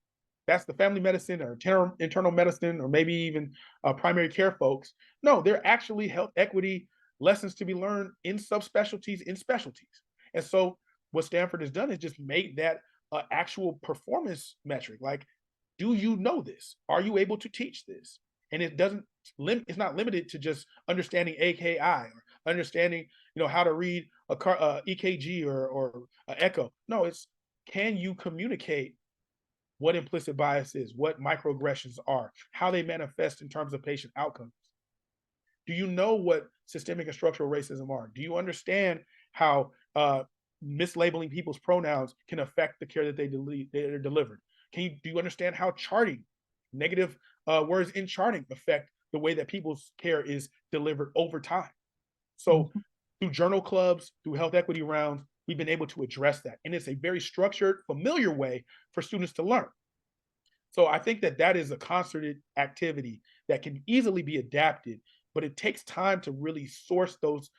That's the family medicine or internal medicine, or maybe even primary care folks. No, they're actually health equity lessons to be learned in subspecialties, in specialties. And so what Stanford has done is just made that actual performance metric. Like, do you know this? Are you able to teach this? And it's not limited to just understanding AKI or understanding, how to read a EKG or echo. No, it's, can you communicate what implicit bias is, what microaggressions are, how they manifest in terms of patient outcomes? Do you know what systemic and structural racism are? Do you understand how mislabeling people's pronouns can affect the care that they're delivered? Do you understand how charting, negative words in charting, affect the way that people's care is delivered over time? So through journal clubs, through health equity rounds, we've been able to address that. And it's a very structured, familiar way for students to learn. So I think that is a concerted activity that can easily be adapted, but it takes time to really source those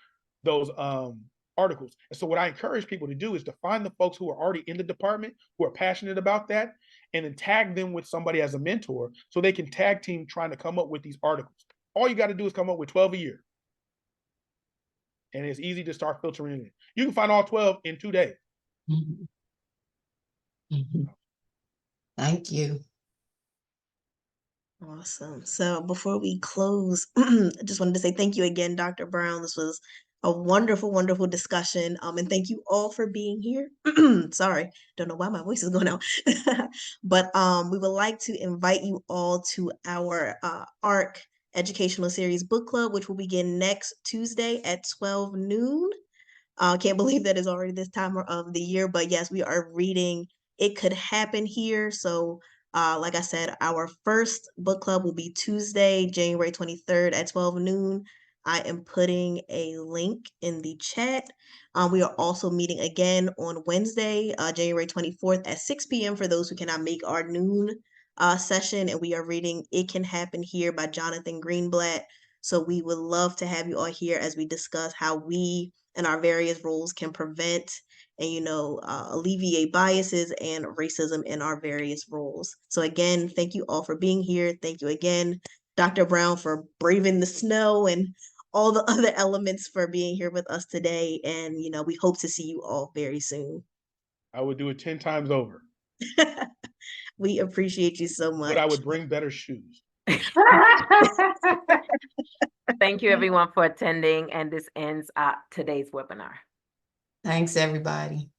articles. And so what I encourage people to do is to find the folks who are already in the department, who are passionate about that, and then tag them with somebody as a mentor so they can tag team trying to come up with these articles. All you got to do is come up with 12 a year. And it's easy to start filtering in. You can find all 12 in 2 days. Thank you. Awesome. So before we close, I just wanted to say thank you again, Dr. Brown. This was a wonderful, wonderful discussion. And thank you all for being here. Sorry, don't know why my voice is going out. But we would like to invite you all to our ARC Educational Series Book Club, which will begin next Tuesday at 12 noon. Can't believe that is already this time of the year, but yes, we are reading It Could Happen Here. So Like I said, our first book club will be Tuesday, January 23rd at 12 noon. I am putting a link in the chat. We are also meeting again on Wednesday, January 24th at 6 p.m. for those who cannot make our noon session. And we are reading It Can Happen Here by Jonathan Greenblatt. So we would love to have you all here as we discuss how we and our various roles can prevent and, alleviate biases and racism in our various roles. So again, thank you all for being here. Thank you again, Dr. Brown, for braving the snow and all the other elements for being here with us today. And, we hope to see you all very soon. I would do it 10 times over. We appreciate you so much. But I would bring better shoes. Thank you, everyone, for attending, and this ends today's webinar. Thanks, everybody.